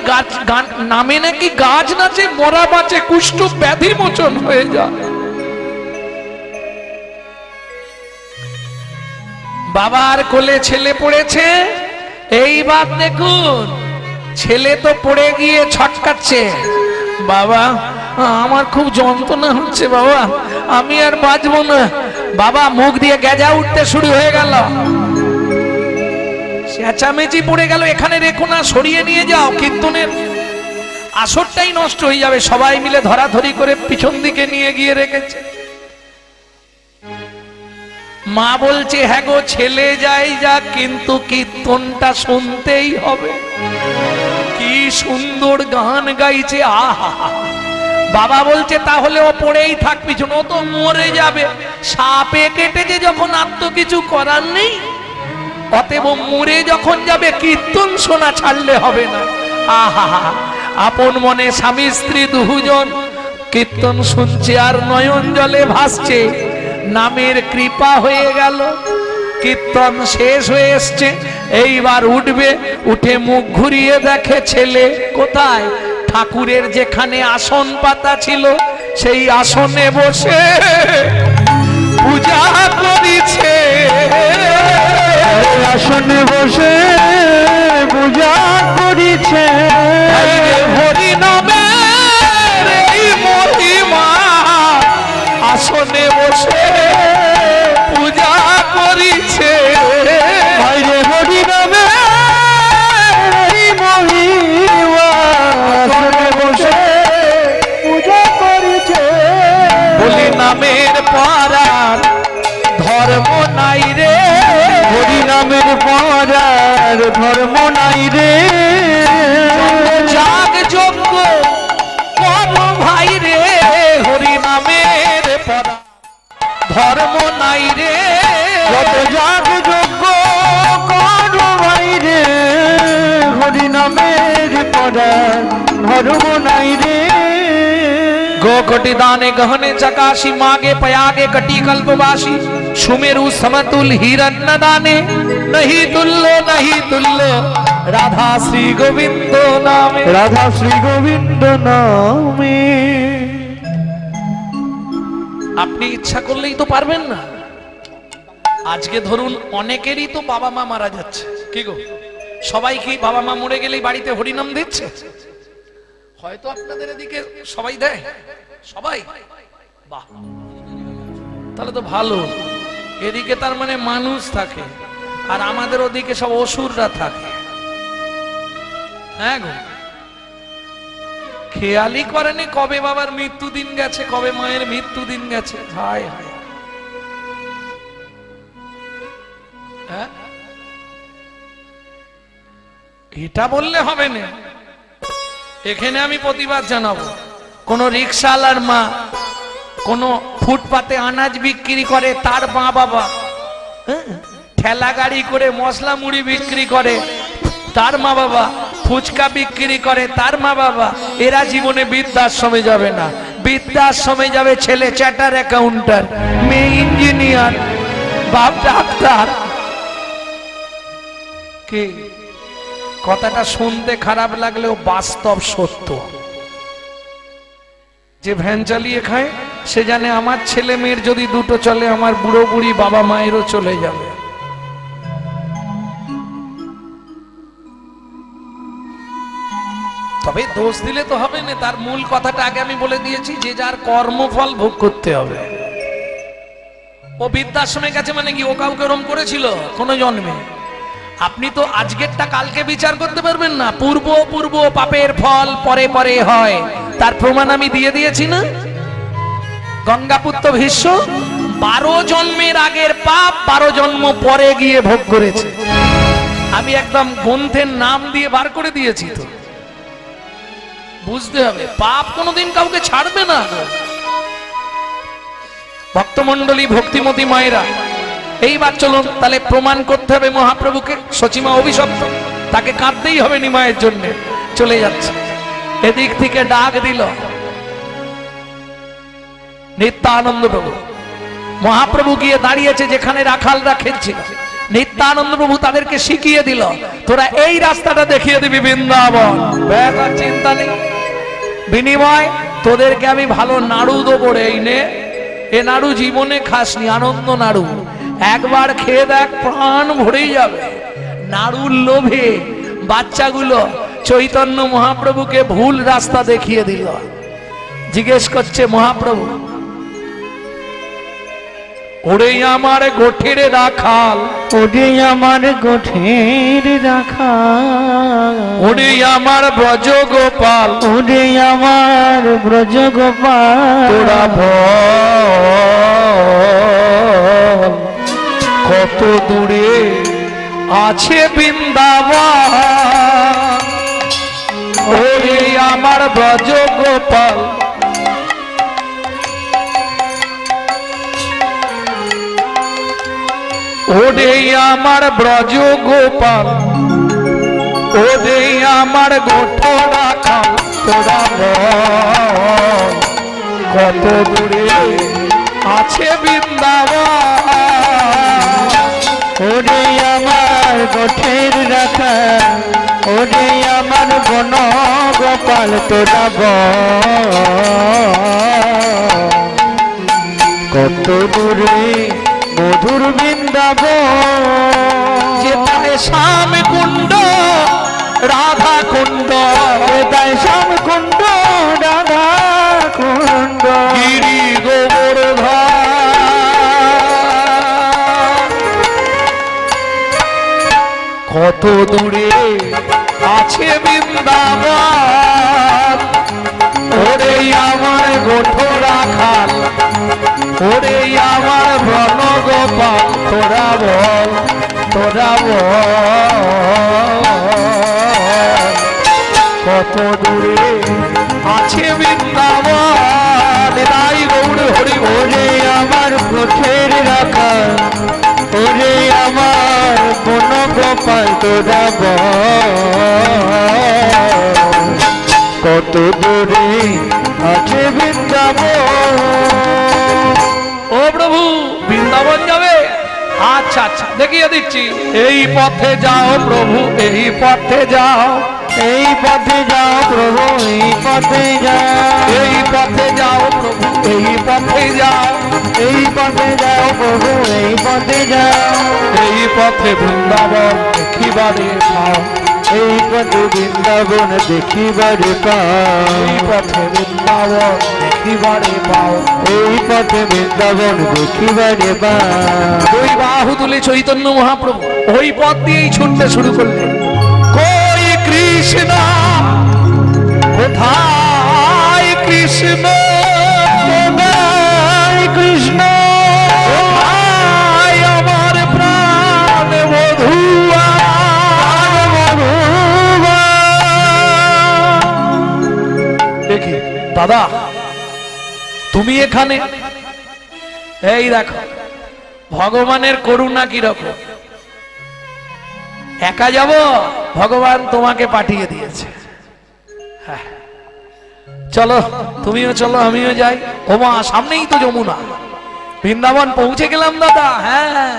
A: নামে নাকি গাছ নাচে, মরা বাঁচে, কুষ্ঠ ব্যাধি মোচন হয়ে যায়। বাবার কোলে ছেলে পড়েছে। এইবার দেখুন, ছেলে তো পড়ে গিয়ে ছটকাচ্ছে, বাবা আমার খুব যন্ত্রণা হচ্ছে, বাবা আমি আর বাঁচবো না। বাবা মুখ দিয়ে গেজা উঠতে শুরু হয়ে গেল, চেঁচামেচি পড়ে গেল, এখানে রেখো না, সরিয়ে নিয়ে যাও, কীর্তনের আসরটাই নষ্ট হয়ে যাবে। সবাই মিলে ধরাধরি করে পিছন দিকে নিয়ে গিয়ে রেখেছে। মা বলছে, হ্যাঁ গো ছেলে যাই যাক, কিন্তু কীর্তনটা শুনতেই হবে। কি সুন্দর গান গাইছে, আহা। বাবা বলছে, তাহলে ও পড়েই থাক পিছনে, ও তো মরে যাবে। সাপে কেটেছে যখন, আর তো কিছু করার নেই, অতএব মরে যখন যাবে, কীর্তন শোনা ছাড়লে হবে না। আহা, আপন মনে স্বামী স্ত্রী দুজন কীর্তন শুনছে আর নয়ন জলে ভাসছে। নামের কৃপা হয়ে গেল। কীর্তন শেষ হয়ে এসছে, এইবার উঠবে, উঠে মুখ ঘুরিয়ে দেখে ছেলে কোথায়, ঠাকুরের যেখানে আসন পাতা ছিল সেই আসনে বসে পূজা করিছে।
B: আসনে বসে পূজা করিছে।
A: হরি নামের এই মহিমা, আসনে বসে পূজা করিছে।
B: হরি নামের এই মহিমা, আসনে বসে পূজা করিছে।
A: বলি নামের পরার ধর্ম নাই রে,
B: হরি নামের পরার ধর্ম নাই রে।
A: যাগ যজ্ঞ কর ভাই রে, হরি নামের পরার ধর্ম নাই রে।
B: যত যাগ যজ্ঞ কর ভাই রে, হরি নামের পরার ধর্ম নাই রে।
A: गोकटी दाने गहने चकाशी, मागे पयागे कटी कल्पवासी, सुमेरु समतुल हिरण्य दाने, नहीं तुल्य नहीं तुल्य राधा श्री गोविंद नामे।
B: রাধা শ্রী গোবিন্দ নামে।
A: আপনি ইচ্ছা করলেই তো পারবেন না। আজকে ধরুন অনেকেরই তো বাবা মা মারা যাচ্ছে, কি গো সবাই কি বাবা মা মরে গেলেই বাড়িতে হরিনাম দিচ্ছে? হয়তো আপনাদের এদিকে সবাই দেয়, সবাই, বাহ তাহলে তো ভালো। এদিকে তার মানে মানুষ থাকে, আর আমাদের ওদিকে সব অসুররা থাকে। হ্যাঁ গো, খেয়ালই করেনি কবে বাবার মৃত্যু দিন গেছে, কবে মায়ের মৃত্যু দিন গেছে। হায় হায়, হ্যাঁ এটা বললে হবে না। এখানে আমি প্রতিবাদ জানাবো, কোন রিকশাওয়ালার মা কোন ফুটপাতে আনাজ বিক্রি করে তার মা বাবা, ঠেলা গাড়ি করে মশলা মুড়ি বিক্রি করে তার মা বাবা, ফুচকা বিক্রি করে তার মা বাবা, এরা জীবনে বৃদ্ধাশ্রমে যাবে না। বৃদ্ধাশ্রমে যাবে ছেলে চ্যাটার অ্যাকাউন্টার, মেয়ে ইঞ্জিনিয়ার, বাপ ডাক্তার। কি কথাটা শুনতে খারাপ লাগলেও বাস্তব সত্য। যে ভ্যান চালিয়ে খায় সে জানে আমার ছেলে মেয়ের যদি দুটো চলে, আমার বুড়ো বুড়ি বাবা মায়েরও চলে যাবে। তবে দোষ দিলে তো হবে না, তার মূল কথাটা আগে আমি বলে দিয়েছি, যে যার কর্মফল ভোগ করতে হবে। ও বৃদ্ধাশ্রমে গেছে মানে কি ও কাউকে ওরম করেছিল কোন জন্মে? আপনি তো আজকেরটা কালকে বিচার করতে পারবেন না। পূর্ব পূর্ব পাপের ফল পরে পরে হয়, তার প্রমাণ আমি দিয়ে দিয়েছি না। গঙ্গাপুত্র ভীষ্ম 12 জন্মের আগের পাপ 12 জন্ম পরে গিয়ে ভোগ করেছে। আমি একদম গ্রন্থের নাম দিয়ে বার করে দিয়েছি। তো বুঝতে হবে, পাপ কোনোদিন কাউকে ছাড়বে না। ভক্তমণ্ডলী, ভক্তিমতী মায়েরা, এইবার চলুন তাহলে প্রমাণ করতে হবে মহাপ্রভুকে। সচিমা অভিশপ্ত, তাকে কাঁদতেই হবে নিমায়ের জন্য। চলে যাচ্ছে, এদিক থেকে ডাক দিল নিত্যানন্দ প্রভু। মহাপ্রভু গিয়ে দাঁড়িয়েছে যেখানে রাখালরা খেলছিল। নিত্যানন্দ প্রভু তাদেরকে শিখিয়ে দিল, তোরা এই রাস্তাটা দেখিয়ে দিবি বৃন্দাবন, ব্যাপার চিন্তা নেই। বিনিময় তোদেরকে আমি ভালো নাড়ু দেবো রে, এই নে, এ নাড়ু জীবনে খাসনি, আনন্দ নাড়ু, একবার খেয়ে দেখ প্রাণ ভরেই যাবে। নাড়ুর লোভে বাচ্চাগুলো চৈতন্য মহাপ্রভুকে ভুল রাস্তা দেখিয়ে দিল। জিজ্ঞেস করছে মহাপ্রভু, ওরে আমার গোঠের রাখাল,
B: ওরে আমার গোঠের রাখাল,
A: ওরে আমার ব্রজ গোপাল,
B: ওরে আমার ব্রজ গোপাল,
A: তোরা বল কত দূরে আছে বৃন্দাবন। ওরে আমার ব্রজ গোপাল, ওরে আমার ব্রজ গোপাল, ওরে আমার গোঠ রাখাল, তোরা বল কত দূরে আছে বৃন্দাবন।
B: পথের রাখা ওরে আমার বন গোপাল তোরা কত দূরে মধুর বৃন্দাবন
A: যেথায় শ্যাম কুণ্ড রাধা কুণ্ড,
B: তাই শ্যাম কুণ্ড রাধা কুণ্ড
A: গিরি গোবর্ধন কত দূরে আছে বৃন্দাবন। ওরে আমার গোঠরা খাল, ওরে আমার বন গোপাল তোরা বল, তোরা বল কত দূরে আছে বৃন্দাবন। তাই গৌর হরি
B: ওরে আমার পথের রাখা ওরে আমার বন গোপাল তোরা কত দূরে আছে বৃন্দাবন।
A: ও প্রভু বৃন্দাবন যাবে? আচ্ছা আচ্ছা দেখিয়ে দিচ্ছি। এই পথে যাও প্রভু, এই পথে যাও,
B: এই পথে যাও প্রভু এই পথে যাও,
A: এই পথে যাও প্রভু, এই পথে যাও,
B: এই পথে যাও প্রভু এই পথে যাও,
A: এই পথে বৃন্দাবন দেখিবারে পাও,
B: এই পথে বৃন্দাবন দেখিবারে পাও,
A: এই পথে বৃন্দাবন দেখিবারে পাও।
B: এই পথে বৃন্দাবন দেখিবারে পাও।
A: দুই বাহু তুলে চৈতন্য মহাপ্রভু ওই পথ দিয়েই ছুটতে শুরু করলেন। কই কৃষ্ণ, কোথায় কৃষ্ণ,
B: কোথায় কৃষ্ণ,
A: কোথায় আমার প্রাণ বধূয়া। দেখি দাদা তুমি এখানে, এই দেখো ভগবানের করুণা কিরকম। একা যাব, ভগবান তোমাকে পাঠিয়ে দিয়েছে। হ্যাঁ চলো তুমিও চলো আমিও যাই। ওমা সামনেই তো যমুনা, বৃন্দাবন পৌঁছে গেলাম দাদা। হ্যাঁ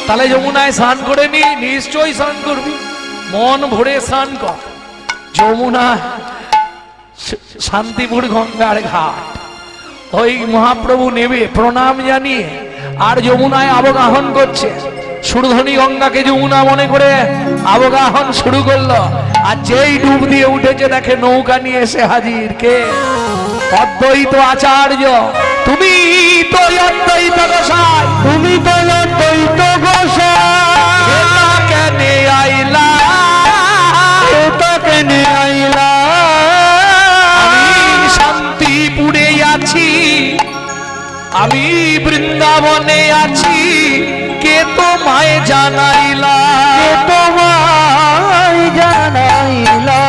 A: তাহলে যমুনায় স্নান করে নি, নিশ্চয়ই স্নান করবি, মন ভরে স্নান কর। যমুনা শান্তিপুর গঙ্গার ঘাট, ওই মহাপ্রভু নেবে প্রণাম জানিয়ে আর যমুনায় অবগাহন করছে। সুরধনী গঙ্গাকে যমুনা মনে করে অবগাহন শুরু করলো। আর যেই ডুব দিয়ে উঠেছে দেখে নৌকা নিয়ে এসে হাজির কে? অদ্বৈত আচার্য। তুমি তো অদ্বৈত গোসাই,
B: তুমি তো অদ্বৈত গোসাই,
A: এটা কেনে আইলা,
B: এটা কেনে আইলা,
A: আমি শান্তিপুরে আছি, আমি বৃন্দাবনে আছি, কে তোমায় জানাইলা,
B: কে তোমায় জানাইলা।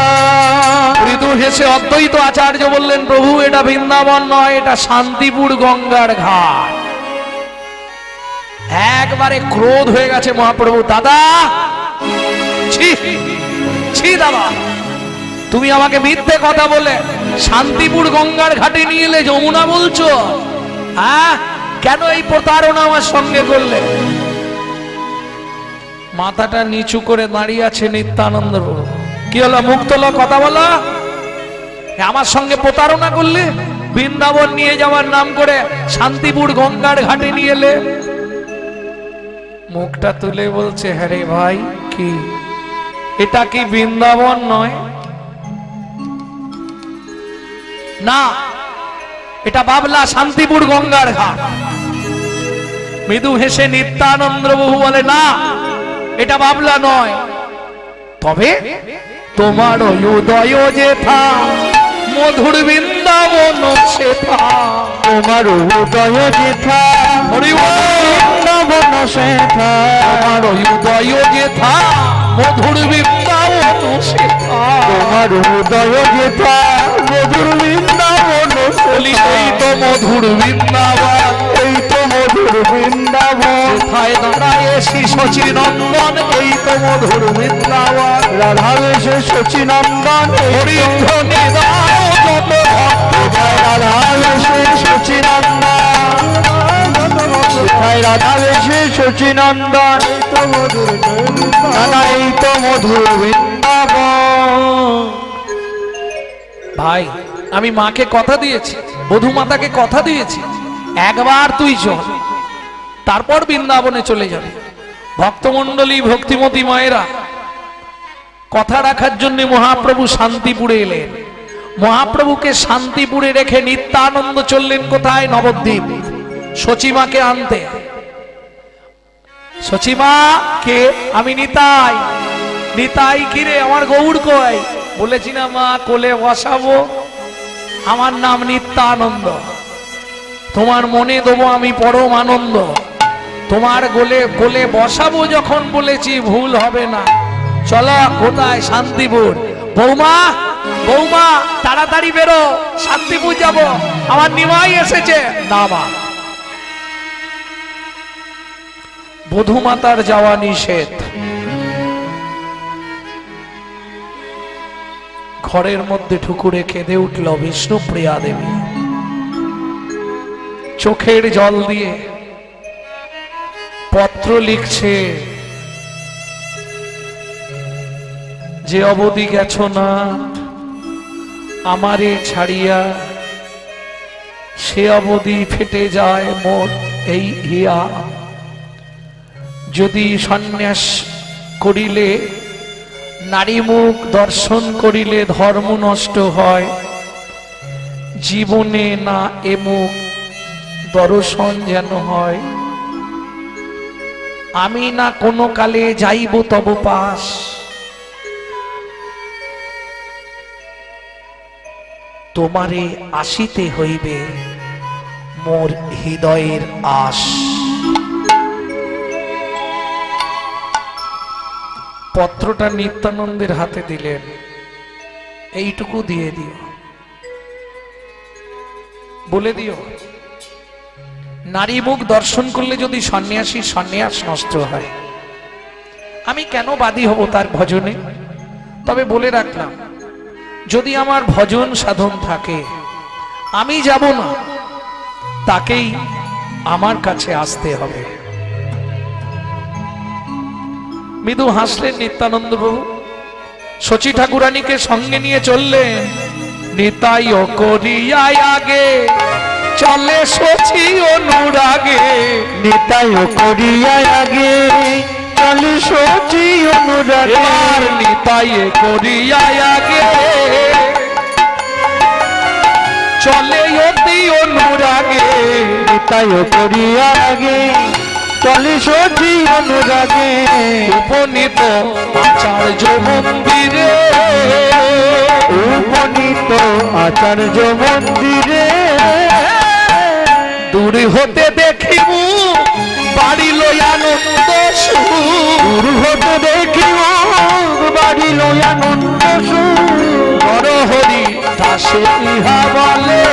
A: মৃদু হেসে অদ্বৈত আচার্য বললেন, প্রভু এটা বৃন্দাবন নয়, এটা শান্তিপুর গঙ্গার ঘাট। একবারে ক্রোধ হয়ে গেছে মহাপ্রভু। দাদা ছি ছি দাদা, তুমি আমাকে মিথ্যে কথা বলে শান্তিপুর গঙ্গার ঘাটে নিয়ে এলে যমুনা বলছো? হ্যাঁ কেন এই প্রতারণা আমার সঙ্গে করলে? মাথাটা নিচু করে দাঁড়িয়ে আছে নিত্যানন্দ প্রভু। কি হলো, মুখ তোলো, কথা বলো। আমার সঙ্গে প্রতারণা করলে, বৃন্দাবন নিয়ে যাওয়ার নাম করে শান্তিপুর গঙ্গার ঘাটে নিয়ে এলে। মুখটা তুলে বলছে, হ্যাঁ রে ভাই, কি এটা কি বৃন্দাবন নয়? না, এটা বাবলা শান্তিপুর গঙ্গার ঘাট। মৃদু হেসে নিত্যানন্দ প্রভু বলে, না এটা বাবলা নয়, তবে তোমার উদয় যেথা মধুর বৃন্দাবন সেথা।
B: তোমার উদয় যেথা
A: হরি বল।
B: বৃন্দাবন সেথা,
A: তোমার উদয় যেথা মধুর বৃন্দাবন সেথা।
B: তোমার উদয় যেথা মধুর বৃন্দাবন
A: বলি এই তো মধুর বৃন্দাবন,
B: এই তো মধুর বৃন্দাবন।
A: কোথায় দাঁড়ায় শ্রী শচী নন্দন, এই তো মধুর বৃন্দাবন।
B: রাধা বেশে শচী নন্দন,
A: হরিধ্বনি দাও যত ভক্ত,
B: রাধা বেশে শচী নন্দন, রাধায় রাধা বেশে শচীনন্দন এই তো মধুর বৃন্দাবন।
A: ভাই আমি মাকে কথা দিয়েছি, বধূ মাতাকে কথা দিয়েছি, একবার তুই চল, তারপর বৃন্দাবনে চলে যাবে। ভক্তমণ্ডলী ভক্তিমতী মায়েরা কথা রাখার জন্য মহাপ্রভু শান্তিপুরে এলেন। মহাপ্রভুকে শান্তিপুরে রেখে নিত্যানন্দ চললেন কোথায়? নবদ্বীপ, সচিমাকে আনতে। সচিমা কে? আমি নিতাই। নিতাই কিরে, আমার গৌর কই? বলেছি না মা কোলে বসাবো, আমার নাম নিত্যানন্দ, তোমার মনে দেবো আমি পরম আনন্দ, তোমার কোলে বসাবো যখন বলেছি ভুল হবে না। চলো কোথায়? শান্তিপুর। বৌমা বৌমা তাড়াতাড়ি বেরো, শান্তিপুর যাব, আমার নিমাই এসেছে। না মা, বধূ মাতার যাওয়া নিষেধ। ঘরের মধ্যে ঠুকুরে কেঁদে উঠল বিষ্ণুপ্রিয়া দেবী, চোখের জল দিয়ে পত্র লিখছে, যে অবধি গেছো না আমারে ছাড়িয়া, সে অবধি ফেটে যায় মোর এই হিয়া। যদি সন্ন্যাস করিলে, নারী মুখ দর্শন করিলে ধর্ম নষ্ট হয়, জীবনে না এ মুখ দর্শন যেন হয়। আমি না কোনো কালে যাইব তব পাশ, তোমারে আসিতে হইবে মোর হৃদয়ের আশ। পত্রটা নিত্যানন্দের হাতে দিলেন, এইটুকু দিয়ে দিও, বলে দিও নারী মুখ দর্শন করলে যদি সন্ন্যাসী সন্ন্যাস নষ্ট হয়। আমি কেন বাদী হব তার ভজনে? তবে বলে রাখলাম, যদি আমার ভজন সাধন থাকে আমি যাব না, তাকেই আমার কাছে আসতে হবে। মৃদু হাসলেন নিত্যানন্দ প্রভু, শচী ঠাকুরানীকে সঙ্গে নিয়ে চললেন। নিতাই ও করিয়ায় আগে চলে শচী অনুরাগে,
B: নিতাই ও করিয়ায় আগে চলে শচী অনুরাগে।
A: আর নিতাই করিয়ায় আগে চলে অতি অনুরাগে,
B: নিতাই ও করিয়া আগে চলে শচী অনুরাগে।
A: উপনীত আচার্য মন্দিরে,
B: উপনীত আচার্য মন্দিরে।
A: দূরে হতে দেখিব বাড়িল আনন্দ সুখ,
B: দূর হতে দেখিব বাড়িল আনন্দ সুখ।
A: নরহরি দাসে ইহা বলে,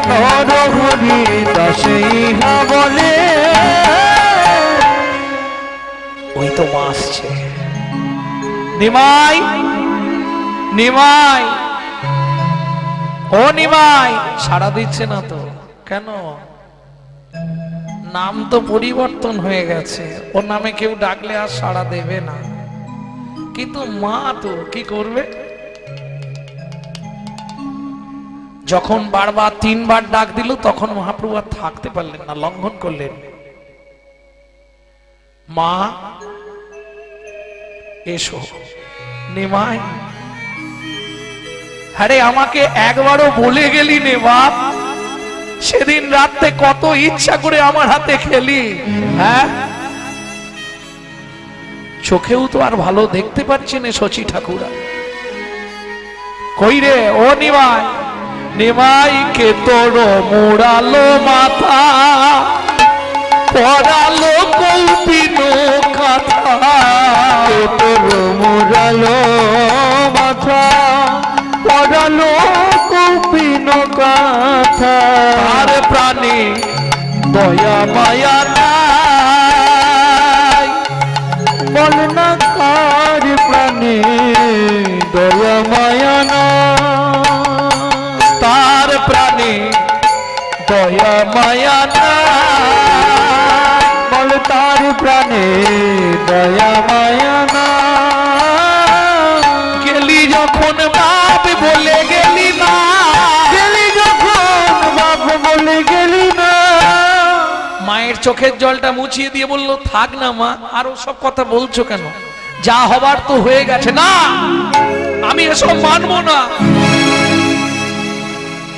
B: নরহরি দাসে ইহা বলে।
A: ওই তো মা আসছে। নিমাই নিমাই, ও নিমাই, সাড়া দিচ্ছে না তো কেন? নাম তো পরিবর্তন হয়ে গেছে, ওর নামে কেউ ডাকলে আর সাড়া দেবে না, কিন্তু মা তো কি করবে? যখন বারবার 3 বার ডাক দিল তখন মহাপ্রভু আর থাকতে পারলেন না, লঙ্ঘন করলেন। মা এসো। নিমাই, আরে আমাকে একবারও বলে গেলি নে বাপ, সেদিন রাতে কত ইচ্ছা করে আমার হাতে খেলি। হ্যাঁ, চোখেও তো আর ভালো দেখতে পাচ্ছি না শচী ঠাকুরা। কই রে ও নিমাই, নিমাই কে তোর মোড়ালো মাথা, পড়ালো কৌপিন কথা।
B: তোর মোড়ালো মাথা, পড়ালো কৌপিন কথা।
A: আর প্রাণী দয়া মায়া নাই,
B: বল না কার প্রাণে দয়া মায়া না।
A: তার প্রাণী দয়া মায়া নাই।
B: প্রাণে দয়া মায়া না
A: গেলি যখন বাপ বলে গেলি না,
B: গেলি যখন বাপ বলে গেলি না।
A: মায়ের চোখের জলটা মুছিয়ে দিয়ে বলল থাক না মা, আর সব কথা বলছো কেন, যা হবার তো হয়ে গেছে। না, আমি এসব মানবো না।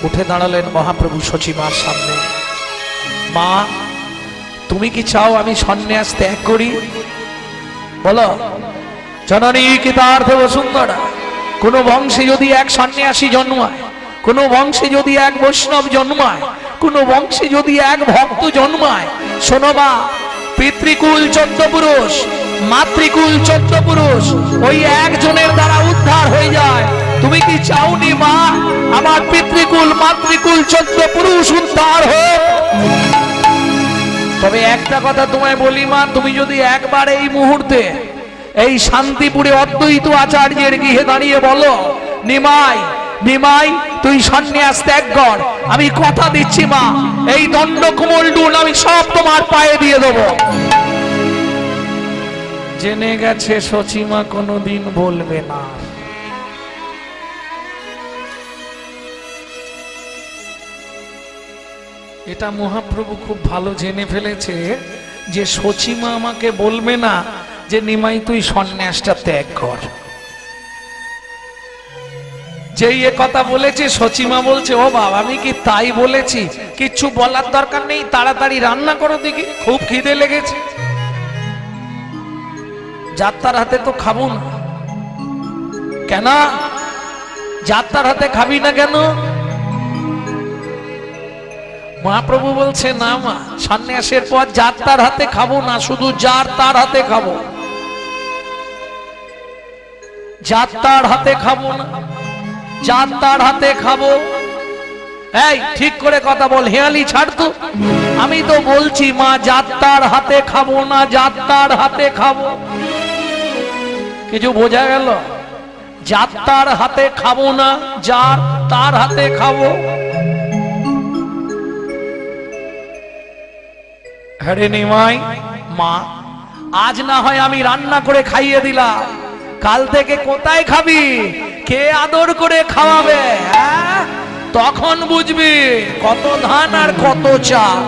A: উঠে দাঁড়ালেন মহাপ্রভু সচিমার সামনে। মা, তুমি কি চাও আমি সন্ন্যাস ত্যাগ করি? বলো। জননী কৃতার্থ বসুন্ধরা, কোন বংশে যদি এক সন্ন্যাসী জন্মায়, কোন বংশে যদি এক বৈষ্ণব জন্মায়, কোন বংশে যদি এক ভক্ত জন্মায়, শোনো মা, পিতৃকুল 14 পুরুষ, মাতৃকুল 14 পুরুষ, ওই একজনের দ্বারা উদ্ধার হয়ে যায়। তুমি কি চাওনি মা আমার পিতৃকুল মাতৃকুল 14 পুরুষ উদ্ধার হোক? তবে একটা কথা তোমায় বলি মা, তুমি যদি একবার এই মুহূর্তে এই শান্তিপুরে অদ্বৈত আচার্যের গৃহে দাঁড়িয়ে বলো, নিমাই নিমাই তুই সন্ন্যাস ত্যাগ কর, আমি কথা দিচ্ছি মা, এই দণ্ড কোমলডুল আমি সব তোমার পায়ে দিয়ে দেবো। জেনে গেছে সচিমা কোনোদিন বলবে না। এটা মহাপ্রভু খুব ভালো জেনে ফেলেছে যে সচিমা আমাকে বলবে না যে নিমাই তুই সন্ন্যাসটা ত্যাগ কর। যেই এ কথা বলেছে সচিমা বলছে, ও বাবা আমি কি তাই বলেছি, কিচ্ছু বলার দরকার নেই, তাড়াতাড়ি রান্না করো দেখি, খুব খিদে লেগেছে। যাত্রার হাতে তো খাবো না। কেন যাত্রার হাতে খাবি না কেন? মহাপ্রভু বলছে না মা, সন্ন্যাসের পর যাত্রার হাতে খাবো না, শুধু যার তার হাতে খাবো, যাত্রার হাতে খাবো না, যাত্রার হাতে খাবো। এই ঠিক করে কথা বল, হেয়ালি ছাড় তো। আমি তো বলছি মা, যাত্রার হাতে খাবো না, যাত্রার হাতে খাবো। কিছু বোঝা গেল? যাত্রার হাতে খাবো না, যার তার হাতে খাবো। হরে নিমাই, মা আজ না হয় আমি রান্না করে খাইয়ে দিলাম, কাল থেকে কোথায় খাবি, কে আদর করে খাওয়াবে, তখন বুঝবি কত ধান আর কত চাল।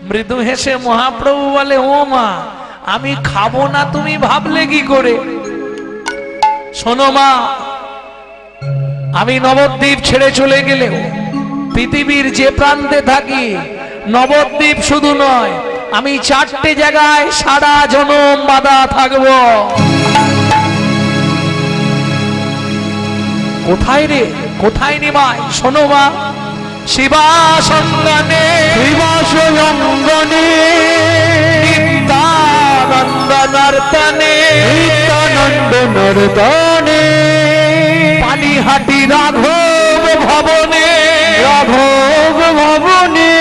A: মৃদু হেসে মহাপ্রভু বলে, ও মা আমি খাবো না তুমি ভাবলে কি করে? শোনো মা, আমি নবদ্বীপ ছেড়ে চলে গেলেও পৃথিবীর যে প্রান্তে থাকি, নবদ্বীপ শুধু নয়, আমি 4টে জায়গায় সারা জনম বাঁধা থাকবো। কোথায় রে, কোথায় নিমাই? শোনো মা, শিবাসঙ্গনে,
B: শিবাসঙ্গনে,
A: নিত্যানন্দ নর্তনে,
B: নিত্যানন্দ নর্তনে,
A: পানিহাটি রাঘব ভবনে,
B: রাঘব ভবনে,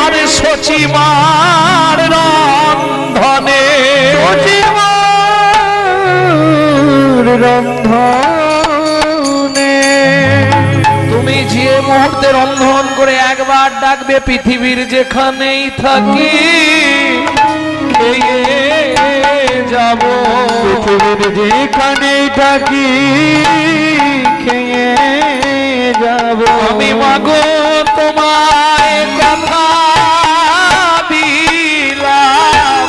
A: আর সচিমার রন্ধনে,
B: সচিমার রন্ধনে।
A: তুমি যে মুহূর্তে রন্ধন করে একবার ডাকবে, পৃথিবীর যেখানেই থাকি খেয়ে যাব,
B: পৃথিবীর যেখানেই থাকি খেয়ে যাব।
A: আমি মাগো তোমায় কথা দিলাম।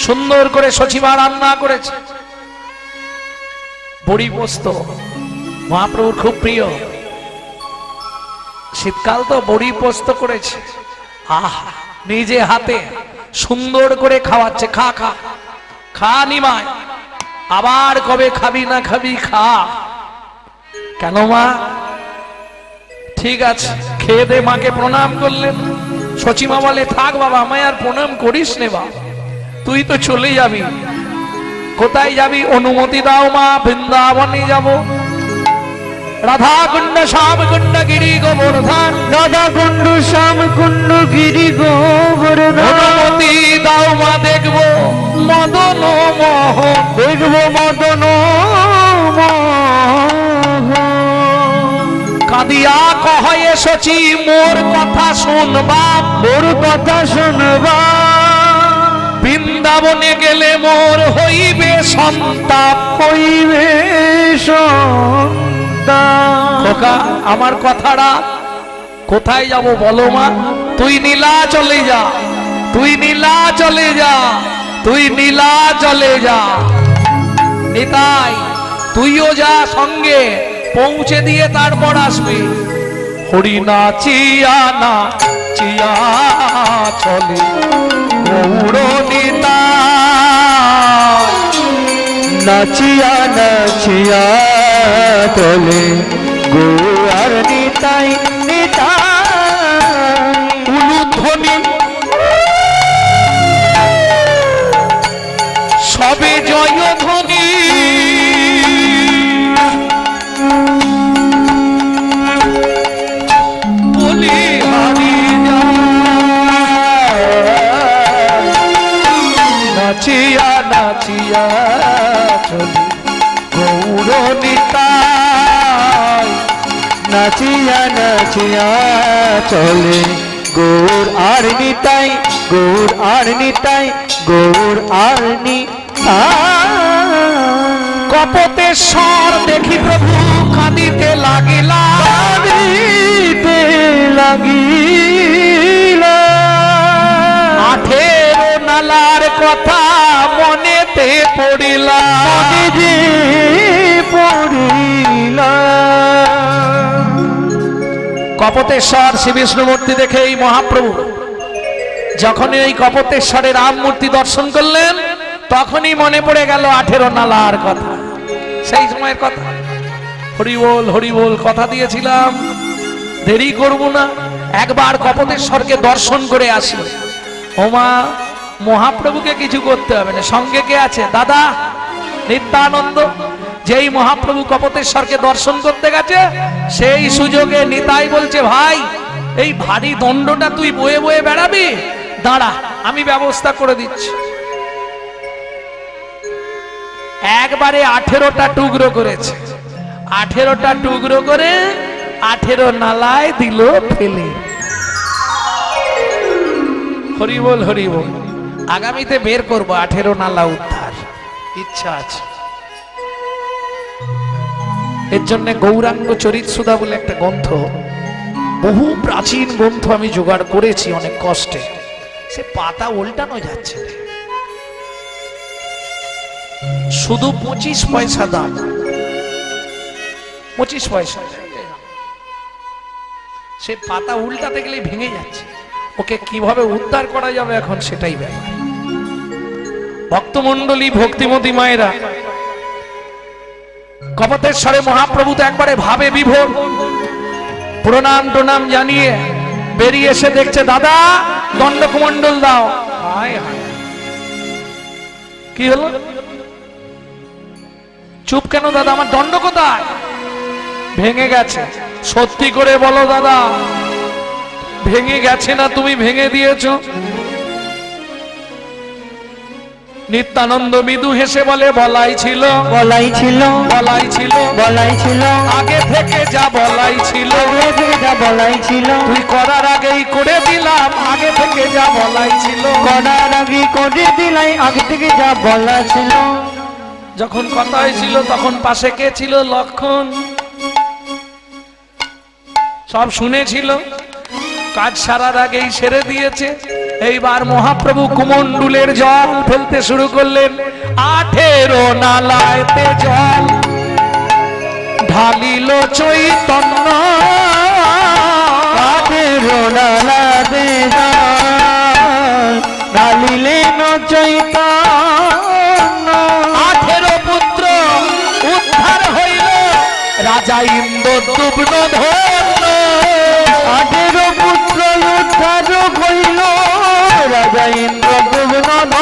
A: সুন্দর করে সচিবা রান্না করেছে বড়ি পোস্ত, মহাপ্রভুর খুব প্রিয়। শীতকাল তো বড়ি পোস্ত করেছে, আহা নিজে হাতে সুন্দর করে খাওয়াচ্ছে। খা খা খা নিমাই, আবার কবে খাবি না খাবি খা। কেন মা? ঠিক আছে খেয়ে দে। মাকে প্রণাম করলেন। সচিমা বলে, থাক বাবা আমায় আর প্রণাম করিস নে বাবা, তুই তো চলে যাবি। কোথায় যাবি? অনুমতি দাও মা, বৃন্দাবনে যাব। রাধা কুণ্ড শ্যাম কুণ্ড গিরি গোবর্ধন,
B: রাধা কুণ্ড শ্যাম কুণ্ড গিরি গোবর্ধন।
A: অনুমতি দাও মা, দেখবো মদন মোহন,
B: দেখবো মদন মোহন।
A: কাঁদিয়া কহে এসেছি মোর কথা শুনবা,
B: মোর কথা শুনবা,
A: বৃন্দাবনে গেলে মোর হইবে সন্তাপ,
B: হইবে সন্তাপ।
A: খোকা আমার কথাটা, কোথায় যাব বলো মা? তুই নীলা চলে যা, তুই নীলা চলে যা, তুই নীলা চলে যা। নিতাই তুইও যা সঙ্গে, পৌঁছে দিয়ে তারপর আসবি। হরি নাচিয়া নাচিয়া চলে গৌর নিতাই,
B: নাচিয়া নাচিয়া তোলে গৌর নিতাই, নিতাই।
A: উলুধ্বনি সবে জয় ধ্বনি, বলি হারি নাচিয়া নাচিয়া চলি গৌর নিতাই,
B: নাচিয়া নাচিয়া চলে গৌর আর নিতাই, গৌর আর নিতাই, গৌর আর নিতাই।
A: কপতেশ্বর দেখি প্রভু কাঁদিতে লাগিলা,
B: কাঁদিতে লাগিলা।
A: 18 নালার কথা মনেতে পড়িলা,
B: মনে যে পড়িলা।
A: কপতেশ্বর শ্রী বিষ্ণুমূর্তি দেখে এই মহাপ্রভু যখনই এই কপতেশ্বরে রাম মূর্তি দর্শন করলেন, তখনই মনে পড়ে গেল 18 নালার কথা, সেই সময়ের কথা। হরি বল হরি বল, কথা দিয়েছিলাম দেরি করব না, একবার কপতেশ্বরকে দর্শন করে আসি। ওমা মহাপ্রভুকে কিছু করতে হবে না, সঙ্গে কে আছে? দাদা নিত্যানন্দ। যেই মহাপ্রভু কপতেশ্বরকে দর্শন করতে গেছে, সেই সুযোগে নিতাই বলছে, ভাই এই ভারী দণ্ডটা তুই বয়ে বয়ে বেড়াবি, দাঁড়া আমি ব্যবস্থা করে দিচ্ছি। একবারে 18টা টুকরো করেছে, 18টা টুকরো করে 18 নালায় দিল ফেলে। হরি বল হরি বল। আগামীতে বের করবো 18 নালা উদ্ধার, ইচ্ছা আছে। এর জন্য গৌরাঙ্গ চরিত সুধা বলে একটা গ্রন্থ, বহু প্রাচীন গ্রন্থ আমি জোগাড় করেছি অনেক কষ্টে, সে পাতা উল্টানো যাচ্ছে না। শুধু 25 পয়সা দাম, 25 পয়সা। সে পাতা উল্টাতে গেলে ভেঙে যাচ্ছে, ওকে কিভাবে উদ্ধার করা যাবে এখন সেটাই ব্যাপার। ভক্তমণ্ডলী ভক্তিমতী মায়েরা, কপতেশ্বরে মহাপ্রভু তো একবারে ভাবে বিভোর, প্রণাম টনাম জানিয়ে বেরিয়ে এসে দেখছে দাদা দণ্ডকমণ্ডল দাও। হায় হায়, কি হলো? চুপ কেন দাদা, আমার দণ্ড কোথায়? ভেঙে গেছে। সত্যি করে বলো দাদা, ভেঙে গেছে না তুমি ভেঙে দিয়েছো? নিত্যানন্দ মৃদু হেসে বলে, বলাই ছিল,
B: বলাই ছিল,
A: বলাই ছিল,
B: বলাই ছিল,
A: আগে থেকে যা বলাই ছিল,
B: আগে থেকে যা বলাই ছিল,
A: তুই করার আগেই করে দিলাম, আগে থেকে যা বলাই ছিল,
B: করার আগে করে দিলাই, আগে থেকে যা বলা ছিল।
A: যখন কথা হয়েছিল তখন পাশে কে ছিল? লক্ষণ। সব শুনেছিল, কাজ সারার আগেই সেরে দিয়েছে। এইবার মহাপ্রভু কুমণ্ডুলের জল ফেলতে শুরু করলেন, 18 নালায়তে জল ঢালিল চৈতন্য,
B: 18 নালাতে জল ঢালিলেন চৈতন্য।
A: 18 পুত্র উদ্ধার হইল, রাজা ইন্দ্রদ্যুম্ন ধন্য।
B: 18 পুত্র উদ্ধার হইল, রাজা ইন্দ্রদ্যুম্ন ধন্য।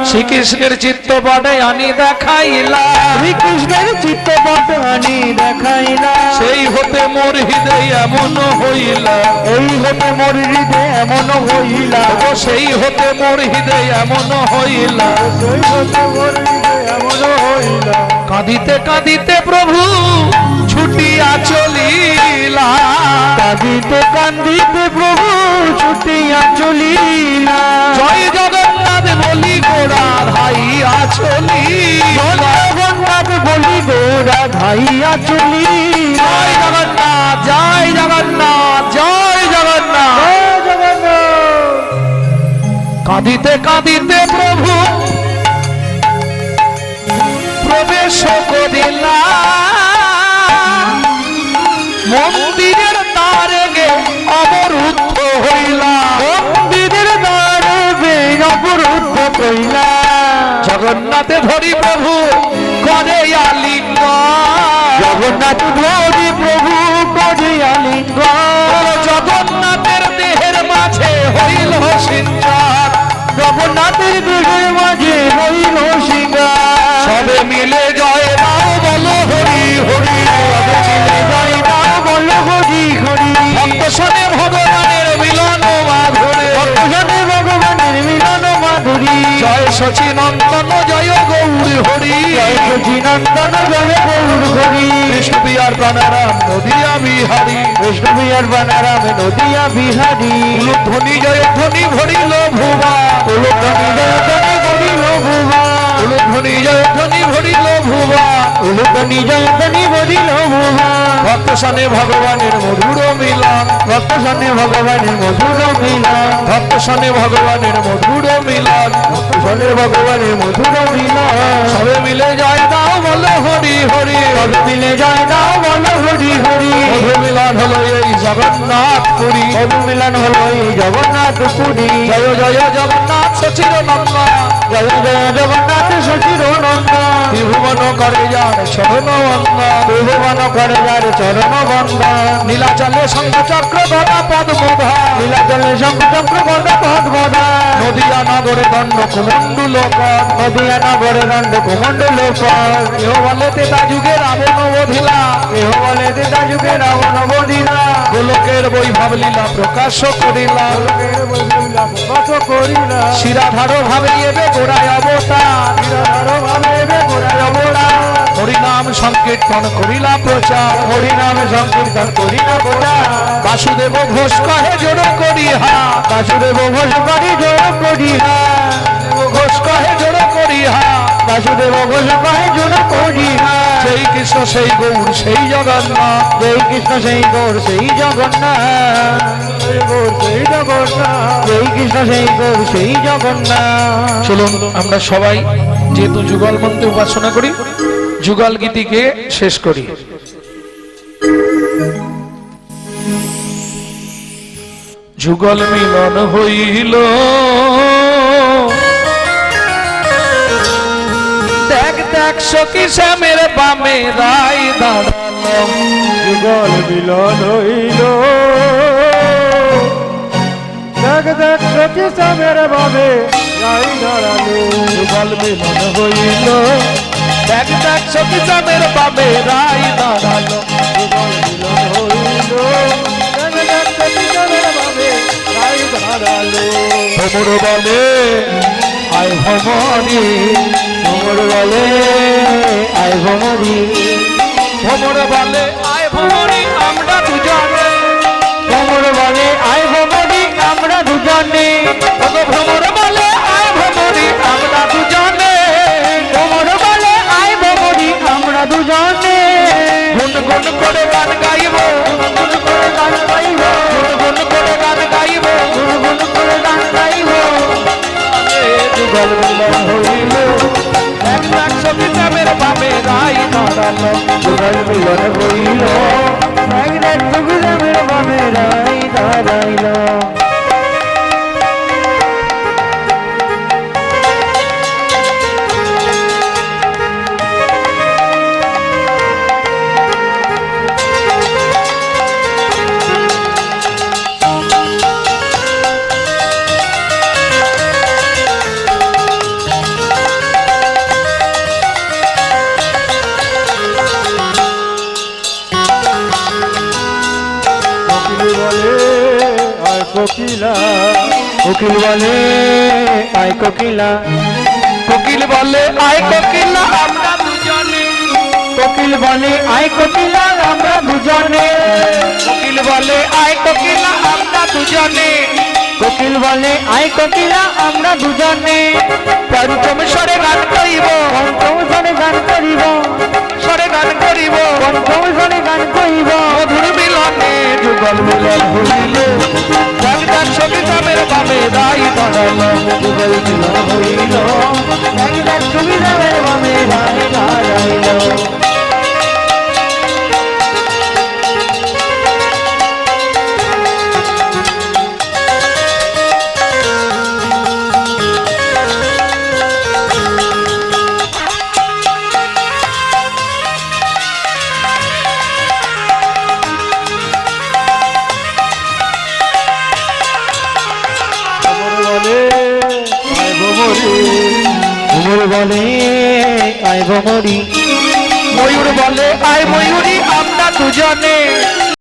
A: শ্রীকৃষ্ণের চিত্তপটে আনি দেখাইলা,
B: শ্রীকৃষ্ণের চিত্তপট আনি দেখাইলা,
A: সেই হতে মোর হৃদয় এমন হইলা,
B: এই হতে মোর হৃদয় এমন হইলা,
A: ও সেই হতে মোর হৃদয় এমন হইলা।
B: সেই হতে মোর হৃদয় এমন হইলা।
A: কাঁদিতে কাঁদিতে প্রভু ছুট ছুটিয়া চলিলা
B: কাঁদিতে কান্দিতে প্রভু ছুটিয়া চলিলা
A: জয় জগন্নাথ বলি গোরা ধাইয়া চলিলা
B: জগন্নাথ বলি গোরা ধাইয়া চলিলা
A: জয় জগন্নাথ জয় জগন্নাথ জয় জগন্নাথ
B: জয় জগন্নাথ।
A: কাঁদিতে কাঁদিতে প্রভু প্রবেশ করিলা মন্দিরের দ্বারে গে অবরুদ্ধ হইলা
B: মন্দিরের দ্বারে বেগ অবরুদ্ধ কইলা
A: জগন্নাথে ধরি প্রভু করে আলিঙ্গ
B: জগন্নাথ ধরি প্রভু করিয়া লিঙ্গ
A: জগন্নাথের দেহের মাঝে হইল সিঞ্চার
B: জগন্নাথের দেহের মাঝে হইল সিঙ্গার
A: সবে মিলে জয় দাও বলো হরি হরি
B: জয় দাও বল হরি হরি
A: ভক্ত শোনে ভগবানের মিলন মাধুরী
B: ভক্তজনে ভগবানের মিলন মাধুরী
A: জয় শচী নন্দন জয় গৌর হরি
B: জয় সচিনন্দন জয় গৌর হরি
A: কৃষ্ণ বিহার প্রাণারাম নদিয়া বিহারী
B: কৃষ্ণ বিহার বানারাম নদিয়া বিহারী
A: ধ্বনি জয় ধ্বনি ভরিল ভুবা
B: উলুধ্বনি জয় ধ্বনি ভরিল ভুবা
A: ধ্বনি জয় ধ্বনি ভরিল ভুবা
B: উলুধ্বনি জয় ধ্বনি ভরিল ভুবা
A: ভক্ত শোনে ভগবানের মধুর মিলন
B: ভক্ত শোনে ভগবানের মধুর মিলন
A: ভক্ত শোনে ভগবানের মধুর মিলন
B: শোনে ভগবানের মধুর মিলন
A: সবে মিলে জয় দাও বলো হরি হরি
B: সবে মিলে জয় দাও বল হরি হরি
A: মধুর মিলন হলো এই জগন্নাথ পুরী
B: মধু মিলন হলো এই জগন্নাথ পুরী
A: জয় জয় জগন্নাথ সচির নন্দন
B: জয় জয় জগন্নাথ শশীর নন্দন
A: ত্রিভুবন করে যার চরণ বন্দন
B: ত্রিভুবন করে যার চরণ বন্দন
A: নীলাচলে শঙ্খ চক্র গদা পদ্মধা
B: নীলাচলে শঙ্খচক্র গদা পদ্মধা
A: নদিয়া নগরে দণ্ড কুমণ্ডুল
B: নদিয়া নগরে দণ্ড কুমণ্ডল
A: কেহ বলে তেতা যুগে রাবণ বধিলা
B: কেহ বলে দিদা যুগে রাবণ বদিলা
A: গোলকের বৈভব লীলা প্রকাশ করিলা
B: কত করিলা
A: শিরাধার ভাবে এবে গোড়ায় অবতার হরিনাম সংকীর্তন করিলা প্রচার
B: হরিনাম সংকীর্তন করিলা গোড়া
A: বাসুদেব ঘোষ কহে জোড় করিহা
B: বাসুদেব ঘোষ করি জোর করিহা
A: ঘোষ কহে জোড় করিহা
B: বাসুদেব ঘোষ কহে জোর করিহা
A: সেই কৃষ্ণ সেই গৌর সেই জগন্নাথ
B: জয় কৃষ্ণ সেই গৌর সেই জগন্নাথ সেই গৌর সেই জগন্নাথ জয় কৃষ্ণ সেই গৌর সেই জগন্নাথ
A: চলুন আমরা সবাই যেহেতু যুগল মন্ত্রে উপাসনা করি যুগল গীতিকে শেষ করি। যুগল মিলন হইল দেখ দেখ সখী শ্যামের বামে রায় দাঁড়ালো
B: যুগল মিলন হইল দেখ দেখ সখী সামের ভাবে রাই দাঁড়ালো
A: যুগল মিলন হইল দেখ দেখ সখী শ্যামের বামে রায় দাঁড়ালো
B: যুগল মিলন হইল দেখ দেখ সখী সামের ভাবে রাই দাঁড়ালো
A: ভ্রমর বলে আয় ভ্রমণী
B: ভ্রমর বলে আয় ভ্রমরি
A: ভ্রমর বলে আয় ভ্রমণী আমরা দুজনে
B: ভ্রমর বলে আয় ভ্রমরি আমরা দুজনে
A: ভ্রমর বলে আয় ভ্রমণী আমরা দুজনে
B: ভ্রমর বলে আয় ভ্রমরি আমরা দুজনে
A: গুন গুন করে গান গাইব
B: গুন করে গান গাইব
A: গুন করে গান গাইব
B: গুন করে গান গাইব
A: যুগল মিলন হইল এক লাখ সখী শ্যামের বামে রাই দাঁড়ালো
B: যুগল মিলন হইল এক রাত সুগুলামের বামে রাই দাঁড়াইল কোকিলা কোকিল বলে আয় কোকিলা
A: কোকিল বলে আয় কোকিলা আমরা দুজনে
B: কোকিল বলে আয় কোকিলা আমরা দুজনে
A: কোকিল বলে আয় কোকিলা আমরা দুজনে
B: কোকিল বলে আয় কোকিলা আমরা দুজনে
A: পঞ্চম স্বরে গান করিব
B: পঞ্চম স্বরে গান করিব
A: স্বরে গান করিব
B: পঞ্চম স্বরে গান করিব
A: মধুর মিলনে যুগল মিলন হইল জগদার সবিতামের বামে দাই দাঁড়ালো যুগল মিলন হইল
B: একদার সুবিধামের বামে ভাই দাঁড়াইল বলে আয় ভমরি
A: ময়ূর বলে আয় ময়ূরী আমরা দুজনে